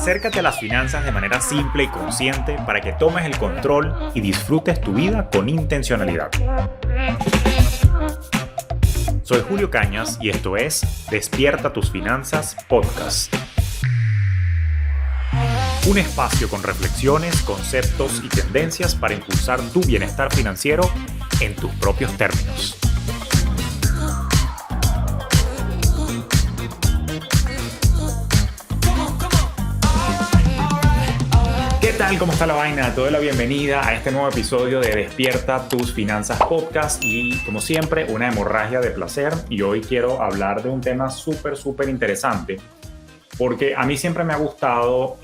Acércate a las finanzas de manera simple y consciente para que tomes el control y disfrutes tu vida con intencionalidad. Soy Julio Cañas y esto es Despierta tus Finanzas Podcast. Un espacio con reflexiones, conceptos y tendencias para impulsar tu bienestar financiero en tus propios términos. ¿Qué tal? ¿Cómo está la vaina? Te doy la bienvenida a este nuevo episodio de Despierta tus Finanzas Podcast y, como siempre, una hemorragia de placer. Y hoy quiero hablar de un tema súper interesante, porque a mí siempre me ha gustado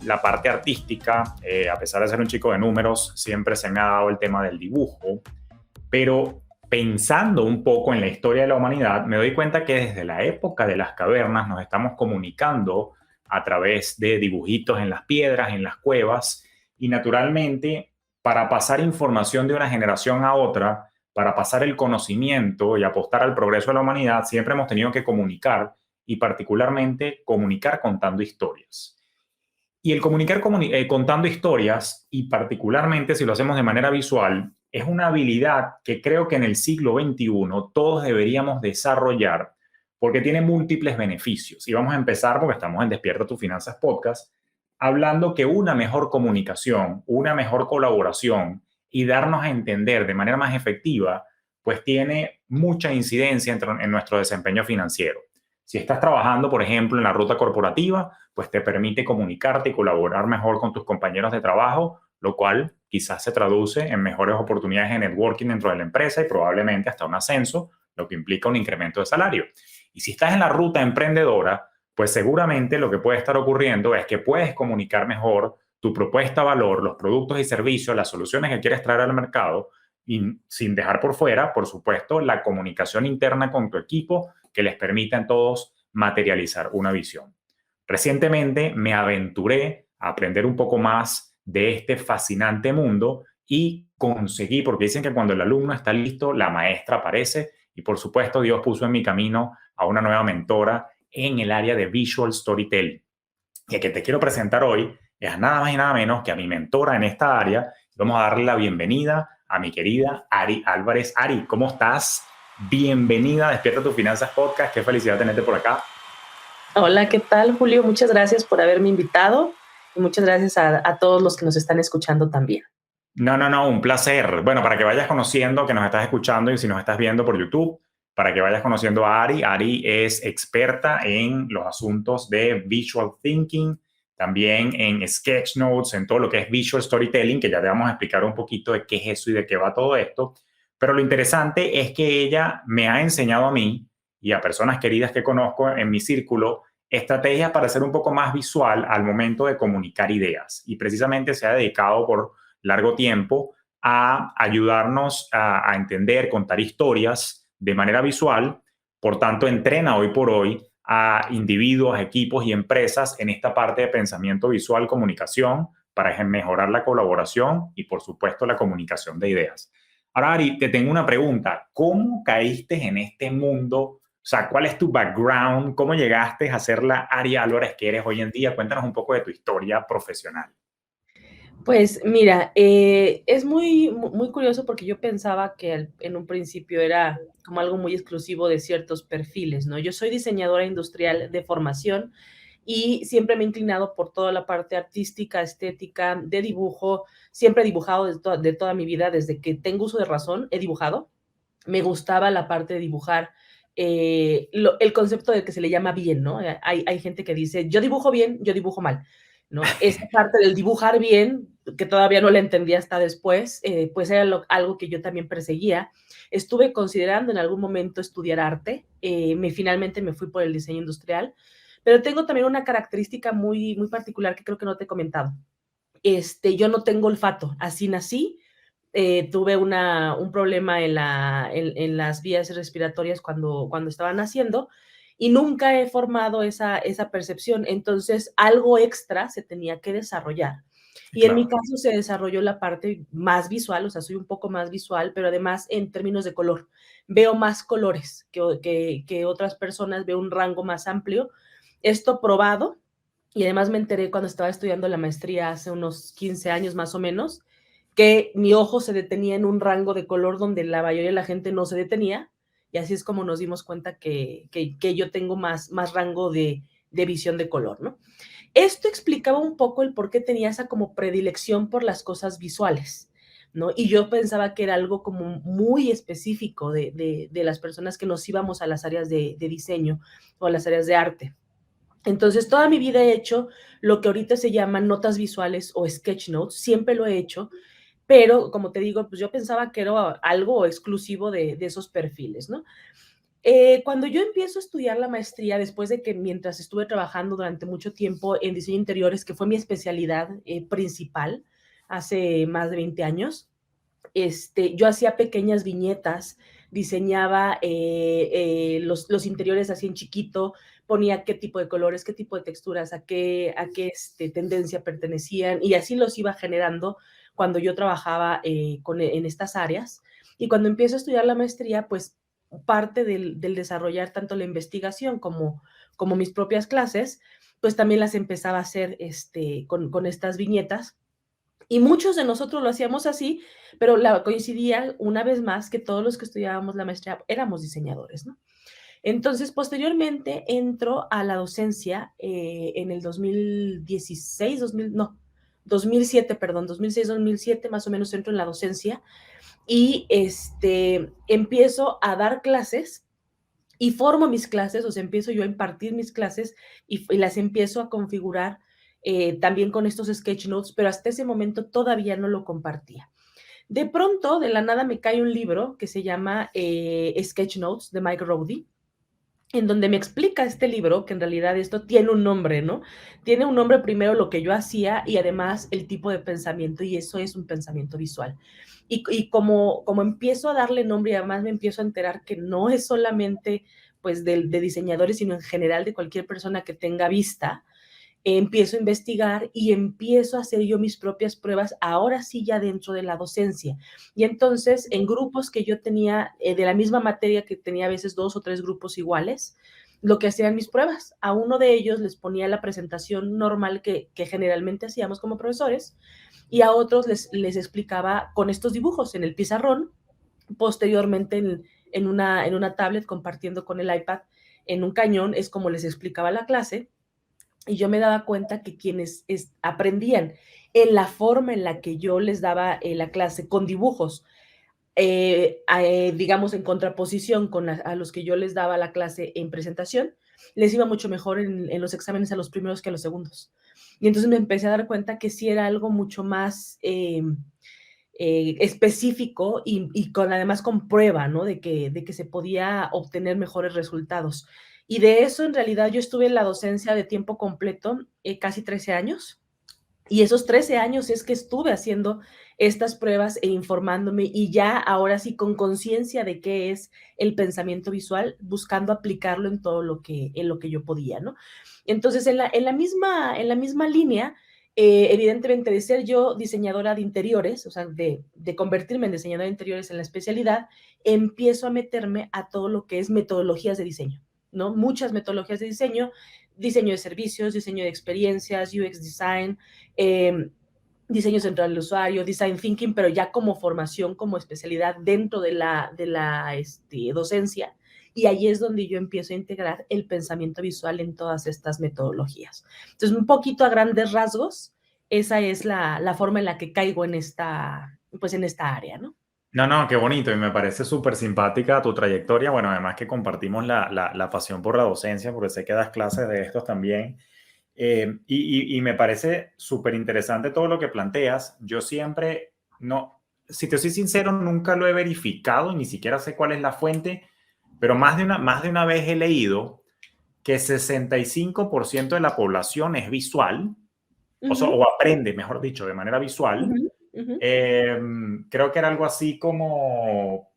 la parte artística. A pesar de ser un chico de números, siempre se me ha dado el tema del dibujo, pero pensando un poco en la historia de la humanidad, me doy cuenta que desde la época de las cavernas nos estamos comunicando a través de dibujitos en las piedras, en las cuevas, y naturalmente, para pasar información de una generación a otra, para pasar el conocimiento y apostar al progreso de la humanidad, siempre hemos tenido que comunicar, y particularmente comunicar contando historias. Y el comunicar contando historias, y particularmente si lo hacemos de manera visual, es una habilidad que creo que en el siglo XXI todos deberíamos desarrollar, porque tiene múltiples beneficios. Y vamos a empezar, porque estamos en Despierta tus Finanzas Podcast, hablando que una mejor comunicación, una mejor colaboración y darnos a entender de manera más efectiva, pues tiene mucha incidencia en nuestro desempeño financiero. Si estás trabajando, por ejemplo, en la ruta corporativa, pues te permite comunicarte y colaborar mejor con tus compañeros de trabajo, lo cual quizás se traduce en mejores oportunidades de networking dentro de la empresa y probablemente hasta un ascenso, lo que implica un incremento de salario. Y si estás en la ruta emprendedora, pues seguramente lo que puede estar ocurriendo es que puedes comunicar mejor tu propuesta de valor, los productos y servicios, las soluciones que quieres traer al mercado, y sin dejar por fuera, por supuesto, la comunicación interna con tu equipo que les permita a todos materializar una visión. Recientemente me aventuré a aprender un poco más de este fascinante mundo y conseguí, porque dicen que cuando el alumno está listo, la maestra aparece, y por supuesto Dios puso en mi camino a una nueva mentora en el área de Visual Storytelling. Y el que te quiero presentar hoy es nada más y nada menos que a mi mentora en esta área. Vamos a darle la bienvenida a mi querida Ari Álvarez. Ari, ¿cómo estás? Bienvenida a Despierta tus Finanzas Podcast. Qué felicidad tenerte por acá. Hola, ¿qué tal, Julio? Muchas gracias por haberme invitado y muchas gracias a todos los que nos están escuchando también. No, un placer. Bueno, para que vayas conociendo, que nos estás escuchando y si nos estás viendo por YouTube, para que vayas conociendo a Ari. Ari es experta en los asuntos de Visual Thinking, también en Sketch Notes, en todo lo que es Visual Storytelling, que ya te vamos a explicar un poquito de qué es eso y de qué va todo esto. Pero lo interesante es que ella me ha enseñado a mí y a personas queridas que conozco en mi círculo estrategias para ser un poco más visual al momento de comunicar ideas. Y precisamente se ha dedicado por largo tiempo a ayudarnos a entender, contar historias de manera visual. Por tanto, entrena hoy por hoy a individuos, equipos y empresas en esta parte de pensamiento visual, comunicación, para mejorar la colaboración y, por supuesto, la comunicación de ideas. Ahora, Ari, te tengo una pregunta. ¿Cómo caíste en este mundo? O sea, ¿cuál es tu background? ¿Cómo llegaste a ser la Ari Álvarez que eres hoy en día? Cuéntanos un poco de tu historia profesional. Pues mira, es muy curioso porque yo pensaba que en un principio era como algo muy exclusivo de ciertos perfiles, ¿no? Yo soy diseñadora industrial de formación y siempre me he inclinado por toda la parte artística, estética, de dibujo. Siempre he dibujado de toda mi vida, desde que tengo uso de razón, he dibujado. Me gustaba la parte de dibujar, el concepto de que se le llama bien, ¿no? Hay gente que dice, yo dibujo bien, yo dibujo mal, ¿no? Esa parte del dibujar bien, que todavía no la entendía hasta después, pues era algo que yo también perseguía. Estuve considerando en algún momento estudiar arte, finalmente me fui por el diseño industrial, pero tengo también una característica muy particular que creo que no te he comentado. Yo no tengo olfato, así nací. Tuve un problema en las vías respiratorias cuando estaba naciendo y nunca he formado esa percepción. Entonces, algo extra se tenía que desarrollar. Y en mi Claro. caso se desarrolló la parte más visual, o sea, soy un poco más visual, pero además en términos de color. Veo más colores que otras personas, veo un rango más amplio. Esto probado Y además me enteré cuando estaba estudiando la maestría hace unos 15 años más o menos, que mi ojo se detenía en un rango de color donde la mayoría de la gente no se detenía. Y así es como nos dimos cuenta que yo tengo más rango de visión de color, ¿no? Esto explicaba un poco el por qué tenía esa como predilección por las cosas visuales, ¿no? Y yo pensaba que era algo como muy específico de las personas que nos íbamos a las áreas de diseño o a las áreas de arte. Entonces, toda mi vida he hecho lo que ahorita se llaman notas visuales o sketch notes, siempre lo he hecho, pero como te digo, pues yo pensaba que era algo exclusivo de esos perfiles, ¿no? Cuando yo empiezo a estudiar la maestría, después de que mientras estuve trabajando durante mucho tiempo en diseño de interiores, que fue mi especialidad principal hace más de 20 años, yo hacía pequeñas viñetas, diseñaba los interiores así en chiquito, ponía qué tipo de colores, qué tipo de texturas, a qué tendencia pertenecían, y así los iba generando cuando yo trabajaba en estas áreas. Y cuando empiezo a estudiar la maestría, pues parte del desarrollar tanto la investigación como mis propias clases, pues también las empezaba a hacer con estas viñetas, y muchos de nosotros lo hacíamos así, pero coincidía una vez más que todos los que estudiábamos la maestría éramos diseñadores, ¿no? Entonces, posteriormente entro a la docencia en el 2016, 2000, no, 2007, perdón, 2006, 2007, más o menos entro en la docencia y empiezo a dar clases y formo mis clases, o sea, empiezo yo a impartir mis clases y las empiezo a configurar también con estos sketch notes, pero hasta ese momento todavía no lo compartía. De pronto, de la nada, me cae un libro que se llama Sketch Notes de Mike Rowdy, en donde me explica este libro que en realidad esto tiene un nombre, ¿no? Tiene un nombre primero lo que yo hacía y además el tipo de pensamiento, y eso es un pensamiento visual. Y como empiezo a darle nombre y además me empiezo a enterar que no es solamente pues de diseñadores, sino en general de cualquier persona que tenga vista, empiezo a investigar y empiezo a hacer yo mis propias pruebas, ahora sí ya dentro de la docencia. Y entonces en grupos que yo tenía de la misma materia, que tenía a veces 2 o 3 grupos iguales, lo que hacían mis pruebas, a uno de ellos les ponía la presentación normal que generalmente hacíamos como profesores, y a otros les explicaba con estos dibujos en el pizarrón, posteriormente en una tablet compartiendo con el iPad en un cañón, es como les explicaba la clase. Y yo me daba cuenta que quienes aprendían en la forma en la que yo les daba la clase con dibujos, digamos en contraposición a los que yo les daba la clase en presentación, les iba mucho mejor en los exámenes a los primeros que a los segundos. Y entonces me empecé a dar cuenta que sí era algo mucho más específico y además con prueba, ¿no? De que se podía obtener mejores resultados. Y de eso, en realidad, yo estuve en la docencia de tiempo completo casi 13 años. Y esos 13 años es que estuve haciendo estas pruebas e informándome, y ya ahora sí con conciencia de qué es el pensamiento visual, buscando aplicarlo en lo que yo podía, ¿no? Entonces, en la misma línea, evidentemente, de ser yo diseñadora de interiores, o sea, de convertirme en diseñadora de interiores en la especialidad, empiezo a meterme a todo lo que es metodologías de diseño, ¿no? Muchas metodologías de diseño, diseño de servicios, diseño de experiencias, UX design, diseño central del usuario, design thinking, pero ya como formación, como especialidad dentro de la docencia. Y ahí es donde yo empiezo a integrar el pensamiento visual en todas estas metodologías. Entonces, un poquito a grandes rasgos, esa es la forma en la que caigo pues en esta área, ¿no? No, no, qué bonito y me parece súper simpática tu trayectoria. Bueno, además que compartimos la pasión por la docencia, porque sé que das clases de estos también. Y me parece súper interesante todo lo que planteas. Yo siempre, no, si te soy sincero, nunca lo he verificado, ni siquiera sé cuál es la fuente, pero más de una vez he leído que 65% de la población es visual, Ujú, o aprende, mejor dicho, de manera visual. ujú, ujú, Eh, Creo que era algo así como,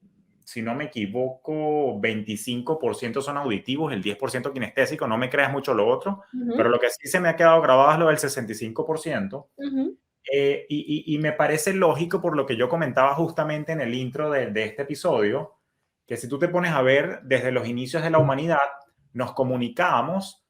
si no me equivoco, 25% son auditivos, el 10% kinestésico. No me creas mucho lo otro, pero ujú, lo que sí se me ha quedado grabado es lo del 65%. ujú, Y me parece lógico por lo que yo comentaba justamente en el intro de este episodio, que si tú te pones a ver desde los inicios de la humanidad, nos comunicábamos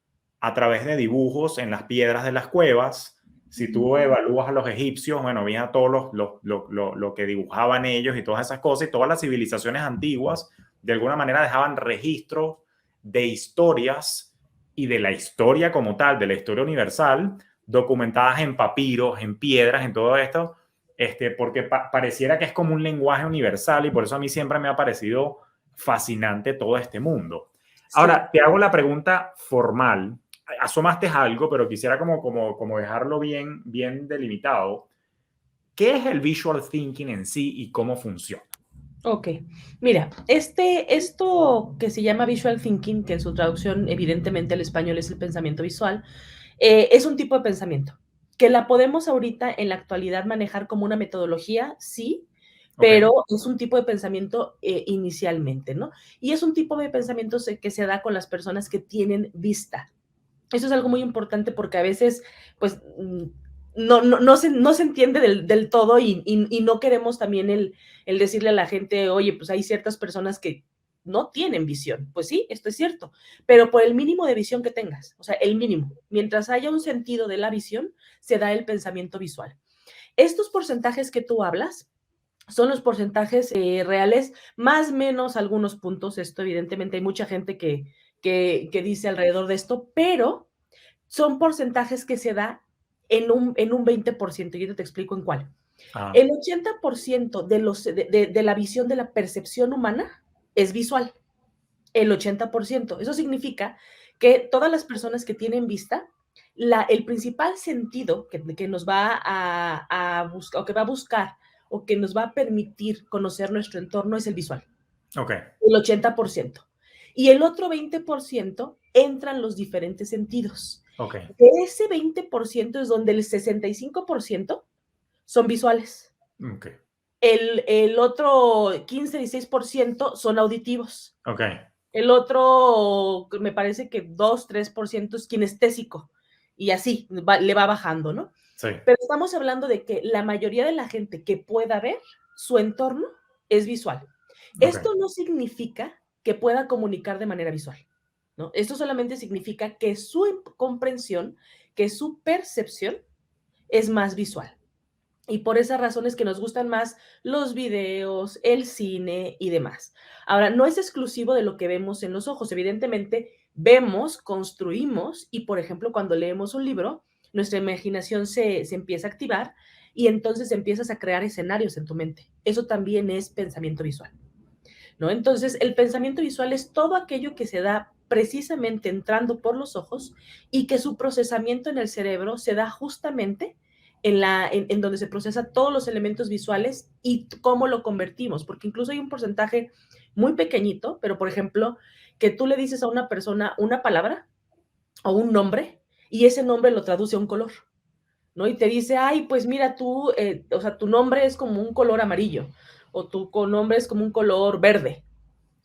a través de dibujos en las piedras de las cuevas. Si tú evalúas a los egipcios, bueno, mira todo lo que dibujaban ellos y todas esas cosas, y todas las civilizaciones antiguas de alguna manera dejaban registros de historias y de la historia como tal, de la historia universal, documentadas en papiros, en piedras, en todo esto, porque pareciera que es como un lenguaje universal, y por eso a mí siempre me ha parecido fascinante todo este mundo. Sí. Ahora, te hago la pregunta formal. Asomaste algo, pero quisiera como dejarlo bien delimitado. ¿Qué es el visual thinking en sí y cómo funciona? Ok, mira, esto que se llama visual thinking, que en su traducción evidentemente al español es el pensamiento visual, es un tipo de pensamiento que la podemos ahorita en la actualidad manejar como una metodología, sí, Ok. pero es un tipo de pensamiento inicialmente, ¿no? Y es un tipo de pensamiento que se da con las personas que tienen vista. Eso es algo muy importante porque a veces, pues, no se entiende del todo y no queremos también el decirle a la gente, oye, pues hay ciertas personas que no tienen visión. Pues sí, esto es cierto, pero por el mínimo de visión que tengas, o sea, el mínimo, mientras haya un sentido de la visión, se da el pensamiento visual. Estos porcentajes que tú hablas son los porcentajes reales, más o menos algunos puntos. Esto evidentemente hay mucha gente que dice alrededor de esto, pero son porcentajes que se da en un 20%, y yo te explico en cuál. Ah, El 80% de la visión de la percepción humana es visual, el 80%. Eso significa que todas las personas que tienen vista, el principal sentido que nos va a buscar, o que va a buscar, o que nos va a permitir conocer nuestro entorno es el visual, ok, el 80%. Y el otro 20% entran los diferentes sentidos. ok, De ese 20% es donde el 65% son visuales. ok, El otro 15-16% son auditivos. ok, El otro, me parece que 2-3% es kinestésico. Y así le va bajando, ¿no? sí, Pero estamos hablando de que la mayoría de la gente que pueda ver su entorno es visual. ok, Esto no significa que pueda comunicar de manera visual, ¿no? Esto solamente significa que su comprensión, que su percepción es más visual. Y por esas razones que nos gustan más los videos, el cine y demás. Ahora, no es exclusivo de lo que vemos en los ojos. Evidentemente, vemos, construimos y, por ejemplo, cuando leemos un libro, nuestra imaginación se empieza a activar y entonces empiezas a crear escenarios en tu mente. Eso también es pensamiento visual, ¿no? Entonces, el pensamiento visual es todo aquello que se da precisamente entrando por los ojos y que su procesamiento en el cerebro se da justamente en donde se procesa todos los elementos visuales y cómo lo convertimos, porque incluso hay un porcentaje muy pequeñito, pero por ejemplo, que tú le dices a una persona una palabra o un nombre y ese nombre lo traduce a un color, ¿no? Y te dice, ay, pues mira, tú, o sea, tu nombre es como un color amarillo o tu nombre es como un color verde,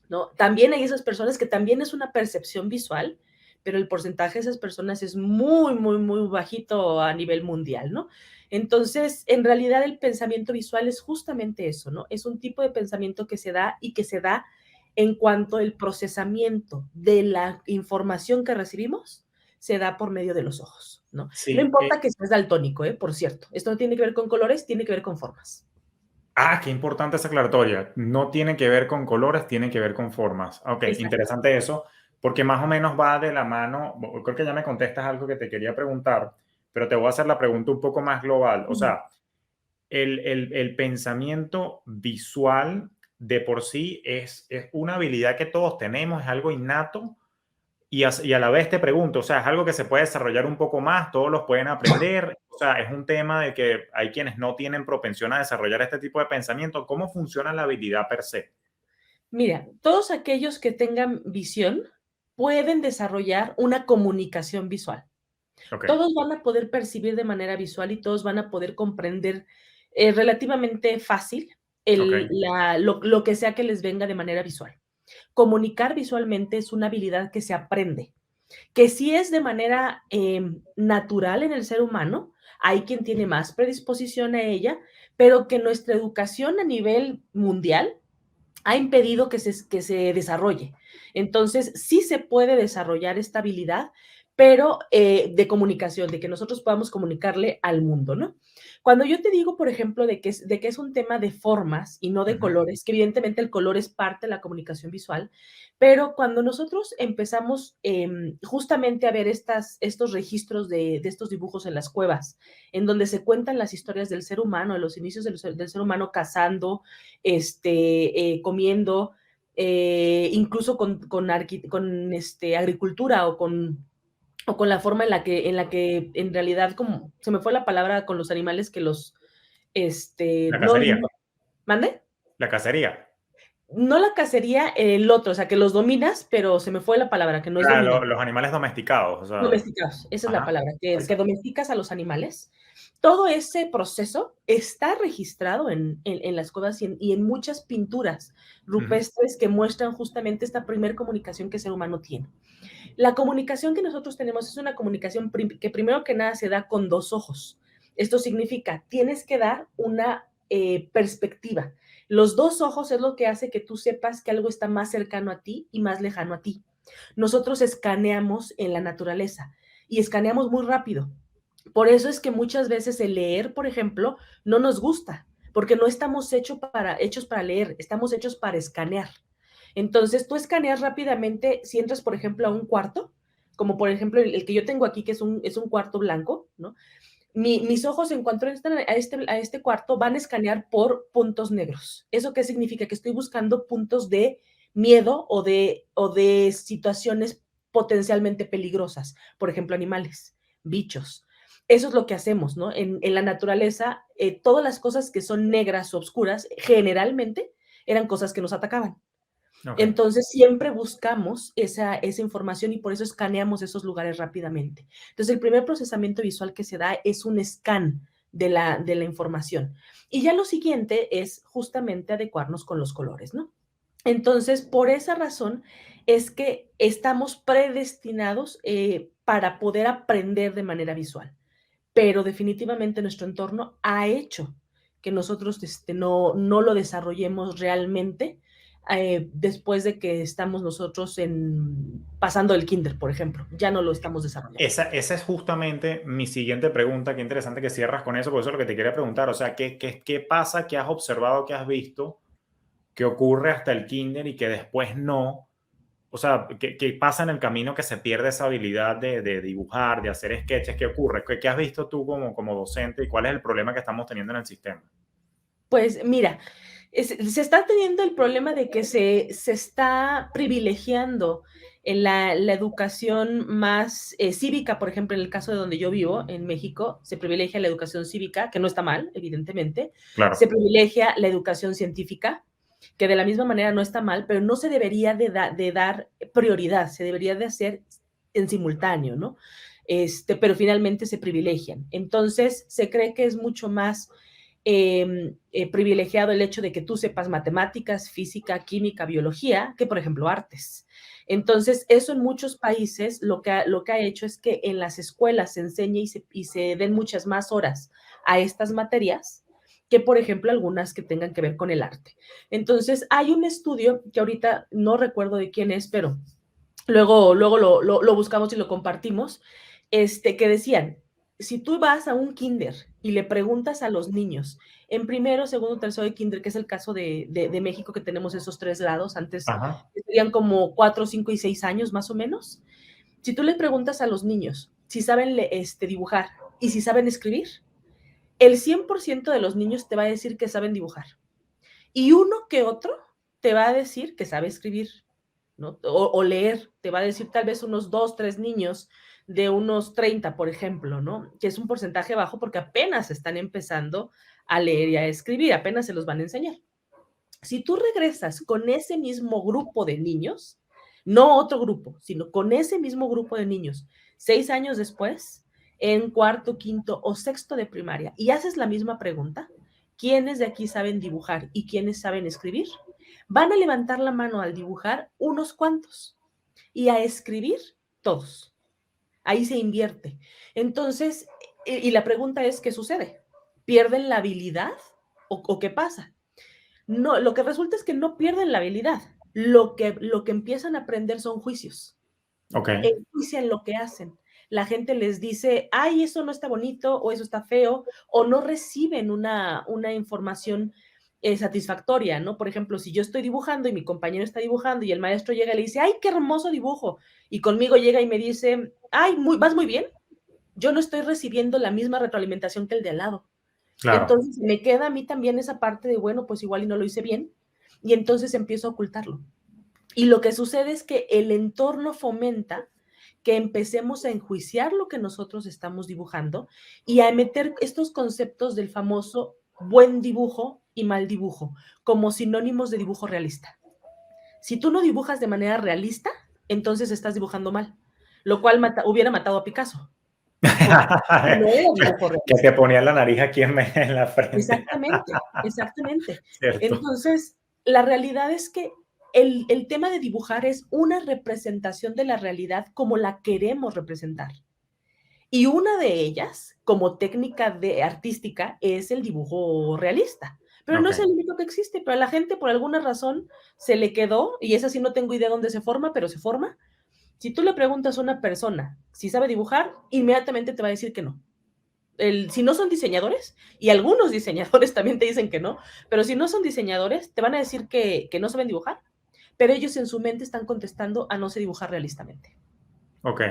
¿no? También hay esas personas que también es una percepción visual, pero el porcentaje de esas personas es muy, muy, muy bajito a nivel mundial, ¿no? Entonces, en realidad el pensamiento visual es justamente eso, ¿no? Es un tipo de pensamiento que se da y que se da en cuanto el procesamiento de la información que recibimos se da por medio de los ojos, ¿no? No sí. importa que seas daltónico, por cierto. Esto no tiene que ver con colores, tiene que ver con formas. Qué importante esa aclaratoria. No tiene que ver con colores, tiene que ver con formas. Ok, Exacto. interesante eso, porque más o menos va de la mano. Creo que ya me contestas algo que te quería preguntar, pero te voy a hacer la pregunta un poco más global. O sea, el pensamiento visual de por sí es una habilidad que todos tenemos, es algo innato. Y a la vez te pregunto, o sea, es algo que se puede desarrollar un poco más, todos los pueden aprender, o sea, es un tema de que hay quienes no tienen propensión a desarrollar este tipo de pensamiento. ¿Cómo funciona la habilidad per se? Mira, todos aquellos que tengan visión pueden desarrollar una comunicación visual. Ok, Todos van a poder percibir de manera visual y todos van a poder comprender relativamente fácil ok, lo que sea que les venga de manera visual. Comunicar visualmente es una habilidad que se aprende, que sí es de manera natural en el ser humano. Hay quien tiene más predisposición a ella, pero que nuestra educación a nivel mundial ha impedido que se desarrolle. Entonces, sí se puede desarrollar esta habilidad, pero de comunicación, de que nosotros podamos comunicarle al mundo, ¿no? Cuando yo te digo, por ejemplo, de que es un tema de formas y no de Ujú. colores, que evidentemente el color es parte de la comunicación visual, pero cuando nosotros empezamos justamente a ver estos registros de estos dibujos en las cuevas, en donde se cuentan las historias del ser humano, de los inicios del ser humano cazando, comiendo, incluso con agricultura o con la forma en la que en realidad, como se me fue la palabra con los animales que La no, cacería, no, ¿mande? la cacería. No la cacería, el otro, o sea, que los dominas, pero se me fue la palabra, que no es Ah, dominar. los animales domesticados, o sea, Domesticados, esa es la ajá, palabra, que exacto. domesticas a los animales. Todo ese proceso está registrado en las cuevas y en muchas pinturas Ujú. rupestres que muestran justamente esta primer comunicación que el ser humano tiene. La comunicación que nosotros tenemos es una comunicación que primero que nada se da con dos ojos. Esto significa, tienes que dar una perspectiva. Los dos ojos es lo que hace que tú sepas que algo está más cercano a ti y más lejano a ti. Nosotros escaneamos en la naturaleza y escaneamos muy rápido. Por eso es que muchas veces el leer, por ejemplo, no nos gusta, porque no estamos hechos para leer, estamos hechos para escanear. Entonces, tú escaneas rápidamente, si entras, por ejemplo, a un cuarto, como por ejemplo el que yo tengo aquí, que es un cuarto blanco, ¿no? Mis ojos, en cuanto entran a este cuarto, van a escanear por puntos negros. ¿Eso qué significa? Que estoy buscando puntos de miedo o de situaciones potencialmente peligrosas. Por ejemplo, animales, bichos. Eso es lo que hacemos, ¿no? En la naturaleza, todas las cosas que son negras o oscuras, generalmente eran cosas que nos atacaban. Ok. Entonces, siempre buscamos esa información y por eso escaneamos esos lugares rápidamente. Entonces, el primer procesamiento visual que se da es un scan de la información. Y ya lo siguiente es justamente adecuarnos con los colores, ¿no? Entonces, por esa razón es que estamos predestinados para poder aprender de manera visual, pero definitivamente nuestro entorno ha hecho que nosotros no lo desarrollemos realmente después de que estamos nosotros pasando el kinder, por ejemplo. Ya no lo estamos desarrollando. Esa es justamente mi siguiente pregunta. Qué interesante que cierras con eso, porque eso es lo que te quería preguntar. O sea, ¿qué pasa, qué has observado, qué has visto, que ocurre hasta el kinder y que después no? O sea, ¿qué pasa en el camino que se pierde esa habilidad de dibujar, de hacer sketches? ¿Qué ocurre? ¿Qué has visto tú como docente y cuál es el problema que estamos teniendo en el sistema? Pues mira, se está teniendo el problema de que se está privilegiando en la educación más cívica, por ejemplo, en el caso de donde yo vivo, en México, se privilegia la educación cívica, que no está mal, evidentemente, Claro. se privilegia la educación científica, que de la misma manera no está mal, pero no se debería de dar prioridad, se debería de hacer en simultáneo, ¿no? Pero finalmente se privilegian. Entonces, se cree que es mucho más privilegiado el hecho de que tú sepas matemáticas, física, química, biología, que por ejemplo artes. Entonces, eso en muchos países lo que ha hecho es que en las escuelas se enseñe y se den muchas más horas a estas materias que, por ejemplo, algunas que tengan que ver con el arte. Entonces, hay un estudio que ahorita no recuerdo de quién es, pero luego lo buscamos y lo compartimos, que decían, si tú vas a un kinder y le preguntas a los niños, en primero, segundo, tercero de kinder, que es el caso de México, que tenemos esos 3 grados, antes Ajá. serían como 4, 5 y 6 años más o menos, si tú le preguntas a los niños si saben dibujar y si saben escribir, el 100% de los niños te va a decir que saben dibujar y uno que otro te va a decir que sabe escribir, ¿no? O leer, te va a decir tal vez unos 2, 3 niños de unos 30, por ejemplo, ¿no? Que es un porcentaje bajo porque apenas están empezando a leer y a escribir, apenas se los van a enseñar. Si tú regresas con ese mismo grupo de niños, no otro grupo, sino con ese mismo grupo de niños, 6 años después, en cuarto, quinto o sexto de primaria, y haces la misma pregunta, ¿quiénes de aquí saben dibujar y quiénes saben escribir? Van a levantar la mano al dibujar unos cuantos y a escribir todos. Ahí se invierte. Entonces, y la pregunta es, ¿qué sucede? ¿Pierden la habilidad o qué pasa? No, lo que resulta es que no pierden la habilidad. Lo que empiezan a aprender son juicios. Ok. Enjuician lo que hacen. la gente les dice, ay, eso no está bonito o eso está feo, o no reciben una información satisfactoria, ¿no? Por ejemplo, si yo estoy dibujando y mi compañero está dibujando y el maestro llega y le dice, ay, qué hermoso dibujo, y conmigo llega y me dice, ay, vas muy bien, yo no estoy recibiendo la misma retroalimentación que el de al lado. Claro. Entonces me queda a mí también esa parte de, bueno, pues igual y no lo hice bien, y entonces empiezo a ocultarlo. Y lo que sucede es que el entorno fomenta que empecemos a enjuiciar lo que nosotros estamos dibujando y a meter estos conceptos del famoso buen dibujo y mal dibujo como sinónimos de dibujo realista. Si tú no dibujas de manera realista, entonces estás dibujando mal, lo cual hubiera matado a Picasso, porque no era dibujo Que te realista. ponía la nariz aquí en la frente. Exactamente, exactamente. Cierto. Entonces, la realidad es que el tema de dibujar es una representación de la realidad como la queremos representar. Y una de ellas, como técnica artística, es el dibujo realista. Pero no Ok. es el único que existe, pero a la gente por alguna razón se le quedó, y esa sí no tengo idea dónde se forma, pero se forma. Si tú le preguntas a una persona si sabe dibujar, inmediatamente te va a decir que no. Si no son diseñadores, y algunos diseñadores también te dicen que no, pero si no son diseñadores, te van a decir que no saben dibujar, pero ellos en su mente están contestando a no sé dibujar realistamente. Ok.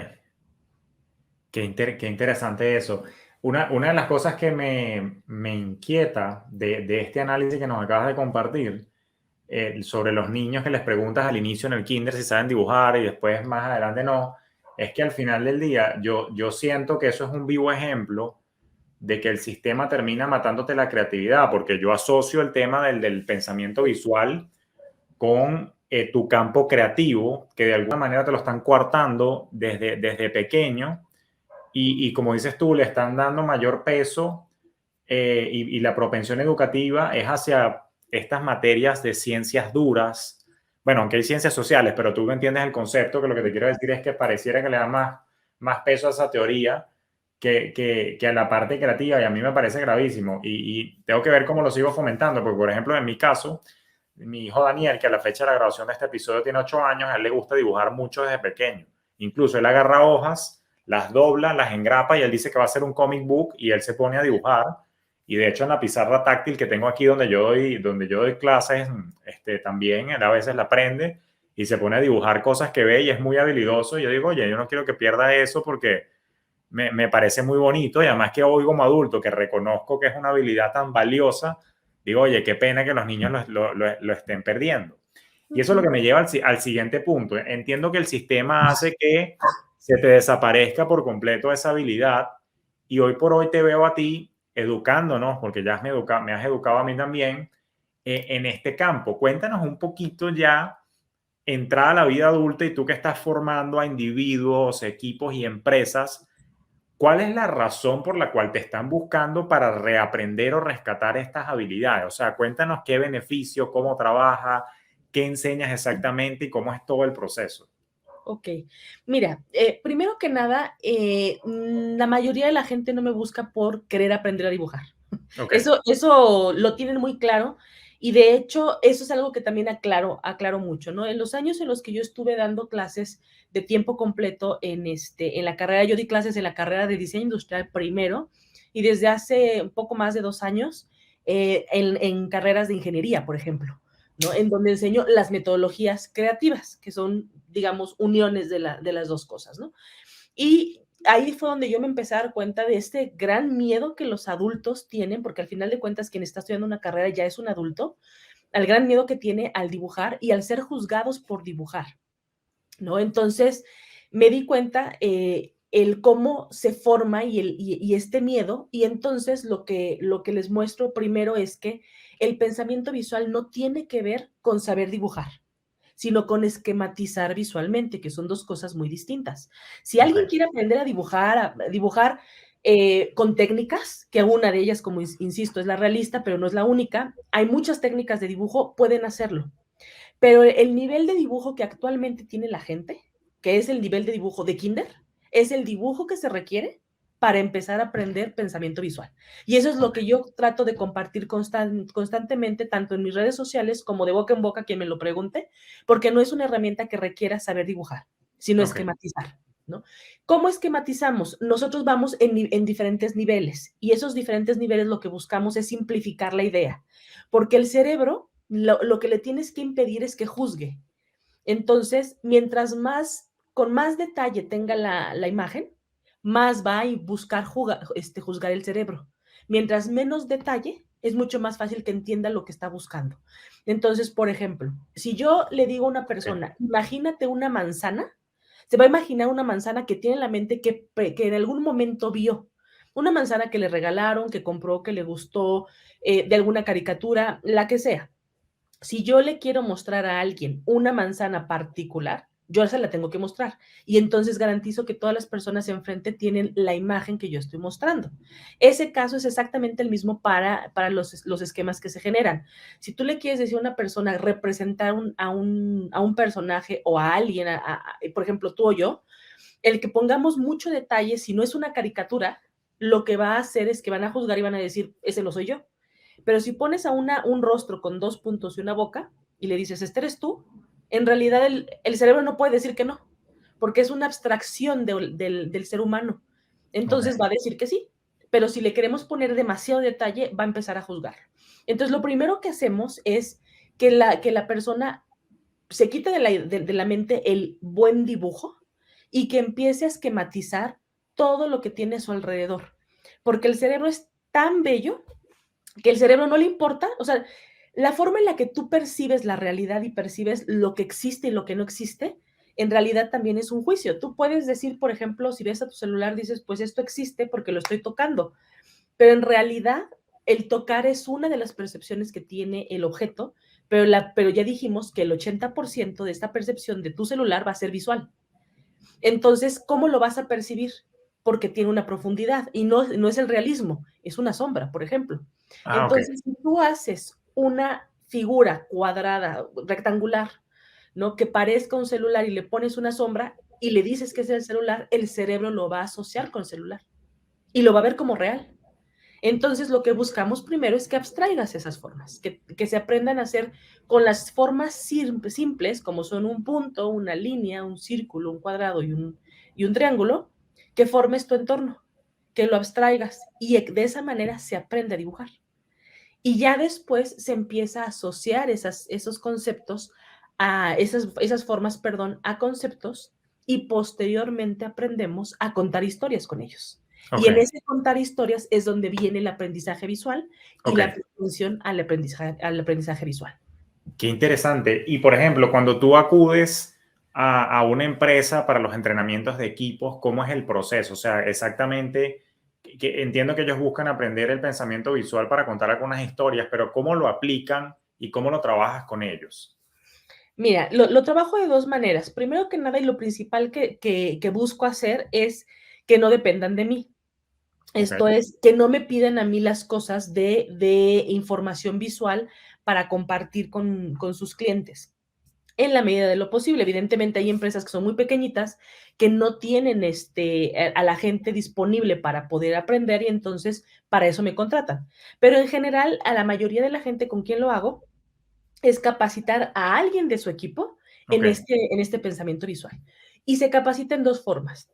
Qué interesante eso. Una de las cosas que me inquieta de este análisis que nos acabas de compartir sobre los niños que les preguntas al inicio en el kinder si saben dibujar y después más adelante no, es que al final del día yo siento que eso es un vivo ejemplo de que el sistema termina matándote la creatividad, porque yo asocio el tema del pensamiento visual con tu campo creativo, que de alguna manera te lo están coartando desde pequeño y como dices tú, le están dando mayor peso y la propensión educativa es hacia estas materias de ciencias duras. Bueno, aunque hay ciencias sociales, pero tú entiendes el concepto, que lo que te quiero decir es que pareciera que le da más peso a esa teoría que a la parte creativa, y a mí me parece gravísimo. Y tengo que ver cómo lo sigo fomentando, porque por ejemplo, en mi caso, mi hijo Daniel, que a la fecha de la grabación de este episodio tiene 8 años, a él le gusta dibujar mucho desde pequeño. Incluso él agarra hojas, las dobla, las engrapa y él dice que va a hacer un comic book y él se pone a dibujar. Y de hecho en la pizarra táctil que tengo aquí donde yo doy clases, también él a veces la prende y se pone a dibujar cosas que ve y es muy habilidoso. Y yo digo, oye, yo no quiero que pierda eso porque me parece muy bonito y además que hoy como adulto que reconozco que es una habilidad tan valiosa, digo, oye, qué pena que los niños lo estén perdiendo. Y eso es lo que me lleva al siguiente punto. Entiendo que el sistema hace que se te desaparezca por completo esa habilidad y hoy por hoy te veo a ti educándonos, porque ya me has educado a mí también en este campo. Cuéntanos un poquito ya, entrada a la vida adulta y tú que estás formando a individuos, equipos y empresas, ¿cuál es la razón por la cual te están buscando para reaprender o rescatar estas habilidades? O sea, cuéntanos qué beneficio, cómo trabaja, qué enseñas exactamente y cómo es todo el proceso. Ok, mira, primero que nada, la mayoría de la gente no me busca por querer aprender a dibujar. Ok, Eso lo tienen muy claro y de hecho eso es algo que también aclaro mucho, ¿no? En los años en los que yo estuve dando clases de tiempo completo en la carrera, yo di clases en la carrera de diseño industrial primero y desde hace un poco más de 2 años en carreras de ingeniería, por ejemplo, ¿no? En donde enseño las metodologías creativas, que son, digamos, uniones de las dos cosas, ¿no? Y ahí fue donde yo me empecé a dar cuenta de este gran miedo que los adultos tienen, porque al final de cuentas quien está estudiando una carrera ya es un adulto, al gran miedo que tiene al dibujar y al ser juzgados por dibujar, ¿no? Entonces me di cuenta el cómo se forma y este miedo, y entonces lo que les muestro primero es que el pensamiento visual no tiene que ver con saber dibujar, sino con esquematizar visualmente, que son dos cosas muy distintas. Si ok, alguien quiere aprender a dibujar con técnicas, que una de ellas, como insisto, es la realista, pero no es la única, hay muchas técnicas de dibujo, pueden hacerlo. Pero el nivel de dibujo que actualmente tiene la gente, que es el nivel de dibujo de kinder, es el dibujo que se requiere para empezar a aprender pensamiento visual. Y eso es lo ok, que yo trato de compartir constantemente, tanto en mis redes sociales como de boca en boca a quien me lo pregunte, porque no es una herramienta que requiera saber dibujar, sino ok. esquematizar. ¿no? ¿Cómo esquematizamos? Nosotros vamos en diferentes niveles y esos diferentes niveles lo que buscamos es simplificar la idea, porque el cerebro lo que le tienes que impedir es que juzgue. Entonces, mientras más, con más detalle tenga la imagen, más va a buscar juzgar el cerebro. Mientras menos detalle, es mucho más fácil que entienda lo que está buscando. Entonces, por ejemplo, si yo le digo a una Ok. persona, imagínate una manzana, se va a imaginar una manzana que tiene en la mente que en algún momento vio. Una manzana que le regalaron, que compró, que le gustó, de alguna caricatura, la que sea. Si yo le quiero mostrar a alguien una manzana particular, yo se la tengo que mostrar. Y entonces garantizo que todas las personas enfrente tienen la imagen que yo estoy mostrando. Ese caso es exactamente el mismo para los esquemas que se generan. Si tú le quieres decir a una persona representar a un personaje o a alguien, por ejemplo, tú o yo, el que pongamos mucho detalle, si no es una caricatura, lo que va a hacer es que van a juzgar y van a decir, ese no soy yo. Pero si pones a un rostro con dos puntos y una boca y le dices, este eres tú, en realidad el cerebro no puede decir que no, porque es una abstracción del ser humano. Ok. Entonces va a decir que sí, pero si le queremos poner demasiado detalle, va a empezar a juzgar. Entonces lo primero que hacemos es que la persona se quite de la mente el buen dibujo y que empiece a esquematizar todo lo que tiene a su alrededor, porque el cerebro es tan bello que el cerebro no le importa, o sea, la forma en la que tú percibes la realidad y percibes lo que existe y lo que no existe, en realidad también es un juicio. Tú puedes decir, por ejemplo, si ves a tu celular, dices, pues esto existe porque lo estoy tocando, pero en realidad el tocar es una de las percepciones que tiene el objeto, pero ya dijimos que el 80% de esta percepción de tu celular va a ser visual. Entonces, ¿cómo lo vas a percibir? Porque tiene una profundidad y no es el realismo, es una sombra, por ejemplo. Ah, ok. Entonces, si tú haces una figura cuadrada, rectangular, ¿no? Que parezca un celular y le pones una sombra y le dices que es el celular, el cerebro lo va a asociar con el celular y lo va a ver como real. Entonces, lo que buscamos primero es que abstraigas esas formas, que se aprendan a hacer con las formas simples, como son un punto, una línea, un círculo, un cuadrado y un triángulo, que formes tu entorno, que lo abstraigas y de esa manera se aprende a dibujar. Y ya después se empieza a asociar esos conceptos, esas formas, perdón, a conceptos y posteriormente aprendemos a contar historias con ellos. Y Ok. en ese contar historias es donde viene el aprendizaje visual y Ok. la función al aprendizaje visual. Qué interesante. Y por ejemplo, cuando tú acudes a una empresa para los entrenamientos de equipos, ¿cómo es el proceso? O sea, exactamente, entiendo que ellos buscan aprender el pensamiento visual para contar algunas historias, pero ¿cómo lo aplican y cómo lo trabajas con ellos? Mira, lo trabajo de dos maneras. Primero que nada, y lo principal que busco hacer es que no dependan de mí. Ok. Esto es, que no me piden a mí las cosas de información visual para compartir con sus clientes, en la medida de lo posible. Evidentemente, hay empresas que son muy pequeñitas, que no tienen a la gente disponible para poder aprender y entonces para eso me contratan. Pero en general, a la mayoría de la gente con quien lo hago es capacitar a alguien de su equipo Ok. en este pensamiento visual. Y se capacita en dos formas: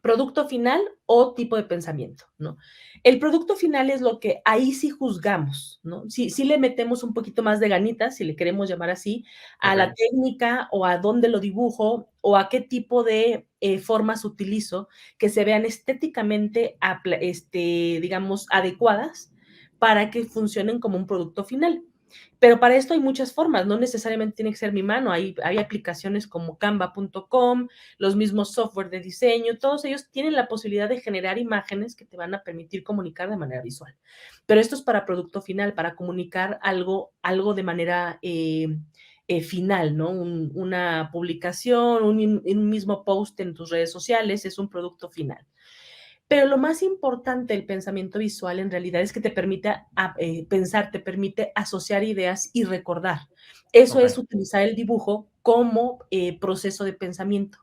producto final o tipo de pensamiento, ¿no? El producto final es lo que ahí sí juzgamos, ¿no? Sí le metemos un poquito más de ganitas, si le queremos llamar así, a Ok. la técnica o a dónde lo dibujo o a qué tipo de formas utilizo que se vean estéticamente, digamos, adecuadas para que funcionen como un producto final. Pero para esto hay muchas formas, no necesariamente tiene que ser mi mano, hay aplicaciones como canva.com, los mismos software de diseño, todos ellos tienen la posibilidad de generar imágenes que te van a permitir comunicar de manera visual. Pero esto es para producto final, para comunicar algo de manera final, ¿no? Una publicación, un mismo post en tus redes sociales, es un producto final. Pero lo más importante del pensamiento visual en realidad es que te permite pensar, te permite asociar ideas y recordar. Eso Ok. es utilizar el dibujo como proceso de pensamiento.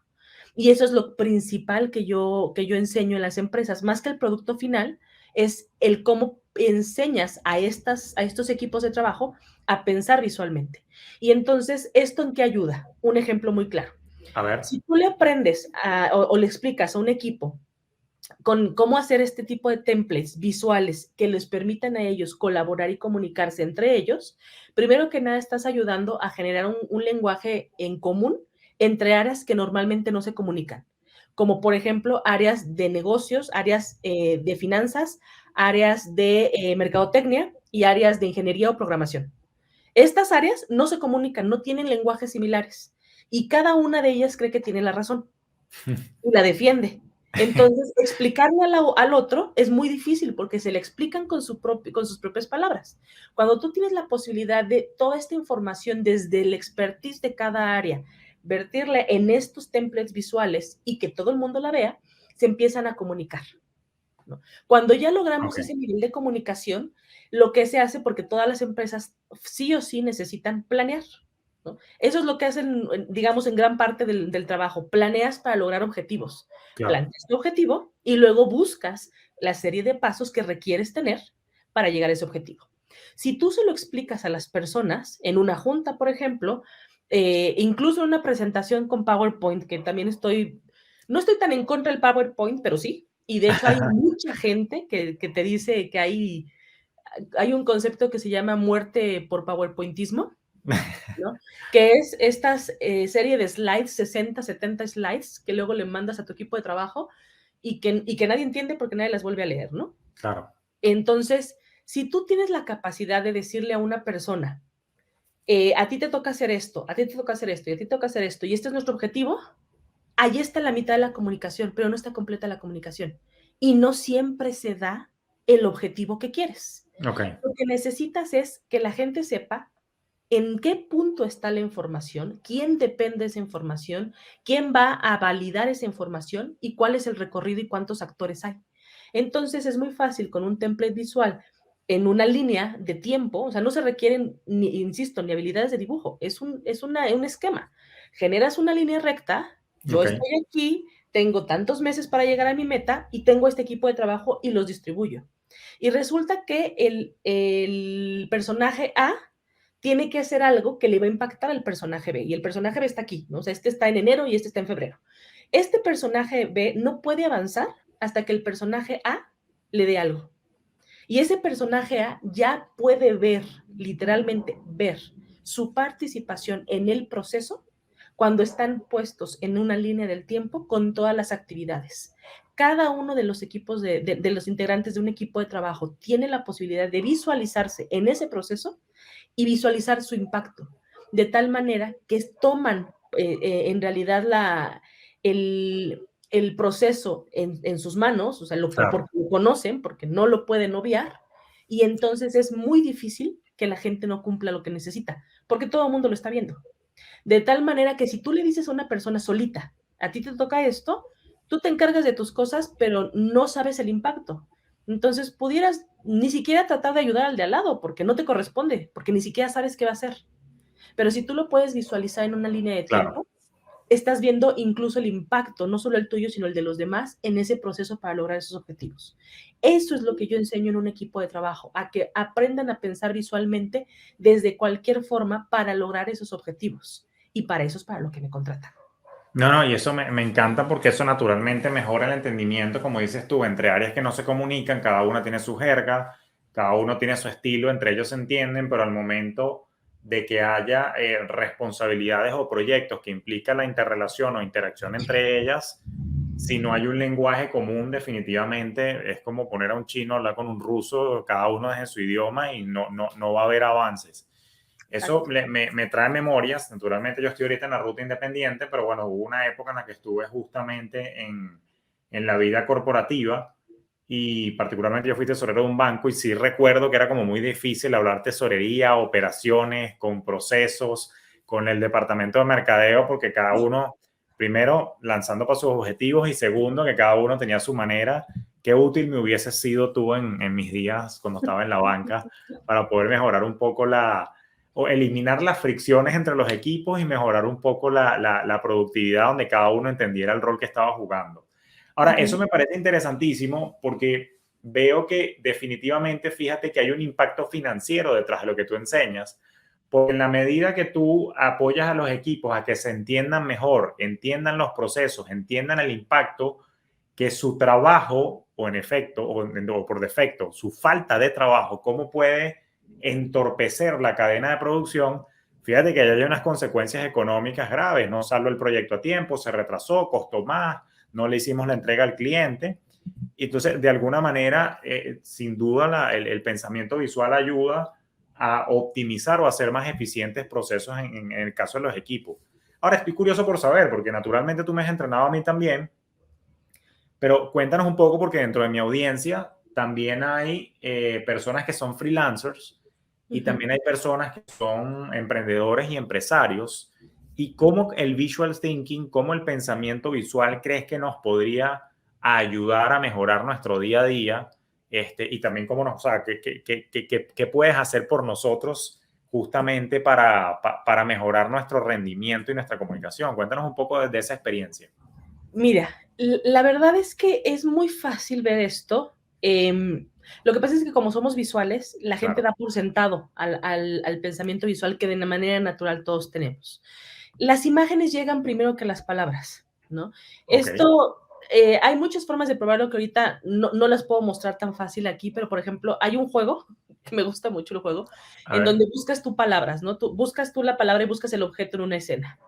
Y eso es lo principal que yo enseño en las empresas, más que el producto final, es el cómo enseñas a estos equipos de trabajo a pensar visualmente. Y entonces, ¿esto en qué ayuda? Un ejemplo muy claro. A ver. Si tú le aprendes o le explicas a un equipo con cómo hacer este tipo de templates visuales que les permitan a ellos colaborar y comunicarse entre ellos, primero que nada estás ayudando a generar un lenguaje en común entre áreas que normalmente no se comunican, como por ejemplo áreas de negocios, áreas de finanzas, áreas de mercadotecnia y áreas de ingeniería o programación. Estas áreas no se comunican, no tienen lenguajes similares y cada una de ellas cree que tiene la razón y la defiende. Entonces, explicarle al otro es muy difícil porque se le explican con sus propias palabras. Cuando tú tienes la posibilidad de toda esta información desde el expertise de cada área, vertirla en estos templates visuales y que todo el mundo la vea, se empiezan a comunicar, ¿no? Cuando ya logramos Ok. ese nivel de comunicación, lo que se hace, porque todas las empresas sí o sí necesitan planear, ¿no? Eso es lo que hacen, digamos, en gran parte del trabajo. Planeas para lograr objetivos. Claro. Planteas tu objetivo y luego buscas la serie de pasos que requieres tener para llegar a ese objetivo. Si tú se lo explicas a las personas en una junta, por ejemplo, incluso en una presentación con PowerPoint, que también no estoy tan en contra del PowerPoint, pero sí, y de hecho hay mucha gente que te dice que hay un concepto que se llama muerte por PowerPointismo, ¿no? Que es esta serie de slides, 60, 70 slides, que luego le mandas a tu equipo de trabajo y que nadie entiende porque nadie las vuelve a leer, ¿no? Claro. Entonces, si tú tienes la capacidad de decirle a una persona, a ti te toca hacer esto, a ti te toca hacer esto, y a ti te toca hacer esto, y este es nuestro objetivo, ahí está la mitad de la comunicación, pero no está completa la comunicación. Y no siempre se da el objetivo que quieres. Ok. Lo que necesitas es que la gente sepa en qué punto está la información, quién depende de esa información, quién va a validar esa información y cuál es el recorrido y cuántos actores hay. Entonces es muy fácil con un template visual en una línea de tiempo, o sea, no se requieren, insisto, ni habilidades de dibujo, un esquema. Generas una línea recta, yo Ok. estoy aquí, tengo tantos meses para llegar a mi meta y tengo este equipo de trabajo y los distribuyo. Y resulta que el personaje A tiene que hacer algo que le va a impactar al personaje B. Y el personaje B está aquí, ¿no? O sea, este está en enero y este está en febrero. Este personaje B no puede avanzar hasta que el personaje A le dé algo. Y ese personaje A ya puede ver, literalmente ver, su participación en el proceso cuando están puestos en una línea del tiempo con todas las actividades. Cada uno de los equipos de los integrantes de un equipo de trabajo tiene la posibilidad de visualizarse en ese proceso y visualizar su impacto, de tal manera que toman en realidad el proceso en sus manos, o sea, Claro. porque lo conocen, porque no lo pueden obviar, y entonces es muy difícil que la gente no cumpla lo que necesita, porque todo el mundo lo está viendo. De tal manera que si tú le dices a una persona solita, a ti te toca esto, tú te encargas de tus cosas, pero no sabes el impacto. Entonces pudieras ni siquiera tratar de ayudar al de al lado, porque no te corresponde, porque ni siquiera sabes qué va a hacer. Pero si tú lo puedes visualizar en una línea de Claro. tiempo, estás viendo incluso el impacto, no solo el tuyo, sino el de los demás en ese proceso para lograr esos objetivos. Eso es lo que yo enseño en un equipo de trabajo, a que aprendan a pensar visualmente desde cualquier forma para lograr esos objetivos. Y para eso es para lo que me contratan. No, no, y eso me encanta porque eso naturalmente mejora el entendimiento, como dices tú, entre áreas que no se comunican, cada una tiene su jerga, cada uno tiene su estilo, entre ellos se entienden, pero al momento de que haya responsabilidades o proyectos que implican la interrelación o interacción entre ellas, si no hay un lenguaje común, definitivamente es como poner a un chino a hablar con un ruso, cada uno es en su idioma y no va a haber avances. Eso Exacto. me trae memorias. Naturalmente, yo estoy ahorita en la ruta independiente, pero bueno, hubo una época en la que estuve justamente en la vida corporativa y particularmente yo fui tesorero de un banco y sí recuerdo que era como muy difícil hablar tesorería, operaciones, con procesos, con el departamento de mercadeo, porque cada uno, primero, lanzando para sus objetivos y segundo, que cada uno tenía su manera. Qué útil me hubiese sido tú en mis días cuando estaba en la banca para poder mejorar un poco o eliminar las fricciones entre los equipos y mejorar un poco la productividad donde cada uno entendiera el rol que estaba jugando. Ahora, eso Ujú. me parece interesantísimo porque veo que definitivamente, fíjate que hay un impacto financiero detrás de lo que tú enseñas, Porque en la medida que tú apoyas a los equipos a que se entiendan mejor, entiendan los procesos, entiendan el impacto, que su trabajo, o en efecto, o por defecto, su falta de trabajo, cómo puede entorpecer la cadena de producción. Fíjate que hay unas consecuencias económicas graves. No salió el proyecto a tiempo, se retrasó, costó más, no le hicimos la entrega al cliente. Y entonces, de alguna manera, sin duda, el pensamiento visual ayuda a optimizar o hacer más eficientes procesos en el caso de los equipos. Ahora, estoy curioso por saber, porque naturalmente tú me has entrenado a mí también, pero cuéntanos un poco, porque dentro de mi audiencia también hay personas que son freelancers y Ujú. también hay personas que son emprendedores y empresarios. ¿Y cómo el visual thinking, cómo el pensamiento visual crees que nos podría ayudar a mejorar nuestro día a día? Y también cómo nos, o sea, ¿qué puedes hacer por nosotros justamente para mejorar nuestro rendimiento y nuestra comunicación? Cuéntanos un poco de esa experiencia. Mira, la verdad es que es muy fácil ver esto. Lo que pasa es que como somos visuales, la gente Claro. da por sentado al pensamiento visual que de una manera natural todos tenemos. Las imágenes llegan primero que las palabras, ¿no? Ok. Esto, hay muchas formas de probarlo que ahorita no las puedo mostrar tan fácil aquí, pero por ejemplo, hay un juego, que me gusta mucho el juego, A en donde ver. buscas tú palabras, ¿no? Tú buscas tú la palabra y buscas el objeto en una escena.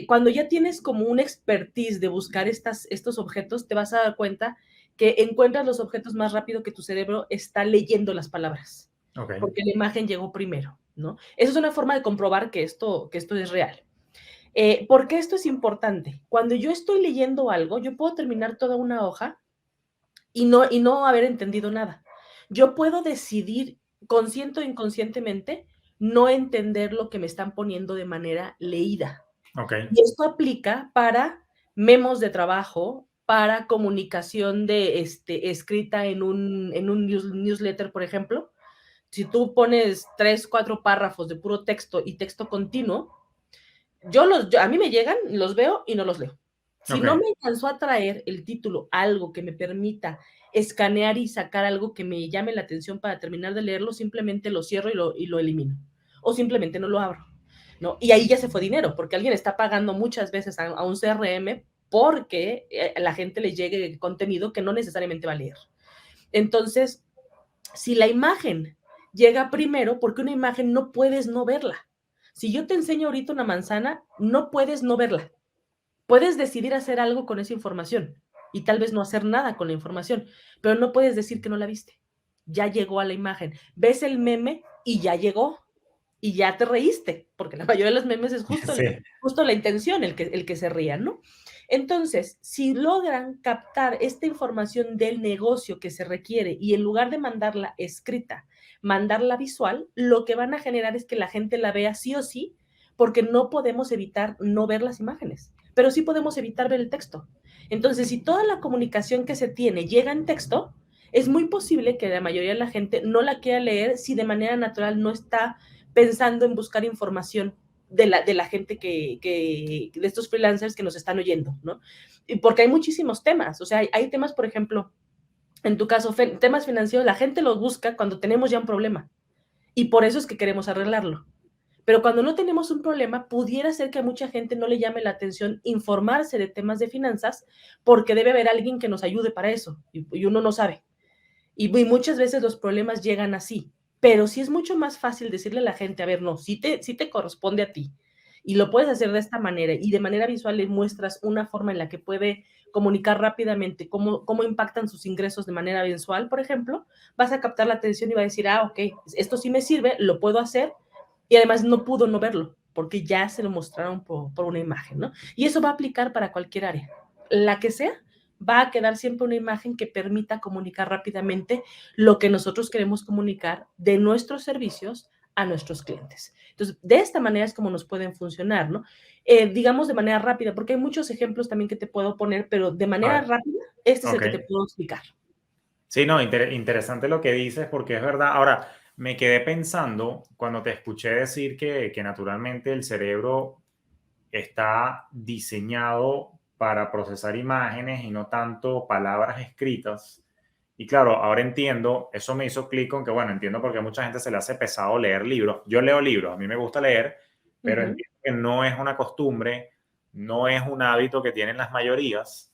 Cuando ya tienes como un expertise de buscar estos objetos, te vas a dar cuenta que encuentras los objetos más rápido que tu cerebro está leyendo las palabras, Ok. porque la imagen llegó primero, ¿no? Esa es una forma de comprobar que esto es real. ¿Por qué esto es importante? Cuando yo estoy leyendo algo, yo puedo terminar toda una hoja y no haber entendido nada. Yo puedo decidir, consciente o inconscientemente, no entender lo que me están poniendo de manera leída. Ok. Y esto aplica para memos de trabajo, para comunicación escrita en un newsletter, por ejemplo. Si tú pones 3, 4 párrafos de puro texto y texto continuo, a mí me llegan, los veo y no los leo. Si Ok. no me alcanzó a traer el título algo que me permita escanear y sacar algo que me llame la atención para terminar de leerlo, simplemente lo cierro y lo elimino. O simplemente no lo abro, ¿no? Y ahí ya se fue dinero, porque alguien está pagando muchas veces a un CRM porque a la gente le llegue contenido que no necesariamente va a leer. Entonces, si la imagen llega primero, porque una imagen no puedes no verla. Si yo te enseño ahorita una manzana, no puedes no verla. Puedes decidir hacer algo con esa información y tal vez no hacer nada con la información, pero no puedes decir que no la viste. Ya llegó a la imagen. Ves el meme y ya llegó y ya te reíste, porque la mayoría de los memes es Sí. justo la intención, el que se rían, ¿no? Entonces, si logran captar esta información del negocio que se requiere y en lugar de mandarla escrita, mandarla visual, lo que van a generar es que la gente la vea sí o sí, porque no podemos evitar no ver las imágenes, pero sí podemos evitar ver el texto. Entonces, si toda la comunicación que se tiene llega en texto, es muy posible que la mayoría de la gente no la quiera leer si de manera natural no está pensando en buscar información de la gente de estos freelancers que nos están oyendo, ¿no? Y porque hay muchísimos temas, o sea, hay temas, por ejemplo, en tu caso, temas financieros, la gente los busca cuando tenemos ya un problema y por eso es que queremos arreglarlo. Pero cuando no tenemos un problema, pudiera ser que a mucha gente no le llame la atención informarse de temas de finanzas porque debe haber alguien que nos ayude para eso y uno no sabe. Y muchas veces los problemas llegan así, pero sí es mucho más fácil decirle a la gente, a ver, no, sí te corresponde a ti y lo puedes hacer de esta manera y de manera visual le muestras una forma en la que puede comunicar rápidamente cómo impactan sus ingresos de manera mensual, por ejemplo, vas a captar la atención y va a decir, ah, ok, esto sí me sirve, lo puedo hacer y además no pudo no verlo porque ya se lo mostraron por una imagen, ¿no? Y eso va a aplicar para cualquier área, la que sea, va a quedar siempre una imagen que permita comunicar rápidamente lo que nosotros queremos comunicar de nuestros servicios a nuestros clientes. Entonces, de esta manera es como nos pueden funcionar, ¿no? Digamos de manera rápida, porque hay muchos ejemplos también que te puedo poner, pero de A manera ver. rápida, este es el Ok. que te puedo explicar. Sí, no, interesante lo que dices porque es verdad. Ahora, me quedé pensando cuando te escuché decir que naturalmente el cerebro está diseñado para procesar imágenes y no tanto palabras escritas. Y claro, ahora entiendo, eso me hizo clic con que, bueno, entiendo por qué a mucha gente se le hace pesado leer libros. Yo leo libros, a mí me gusta leer, pero Ujú. entiendo que no es una costumbre, no es un hábito que tienen las mayorías,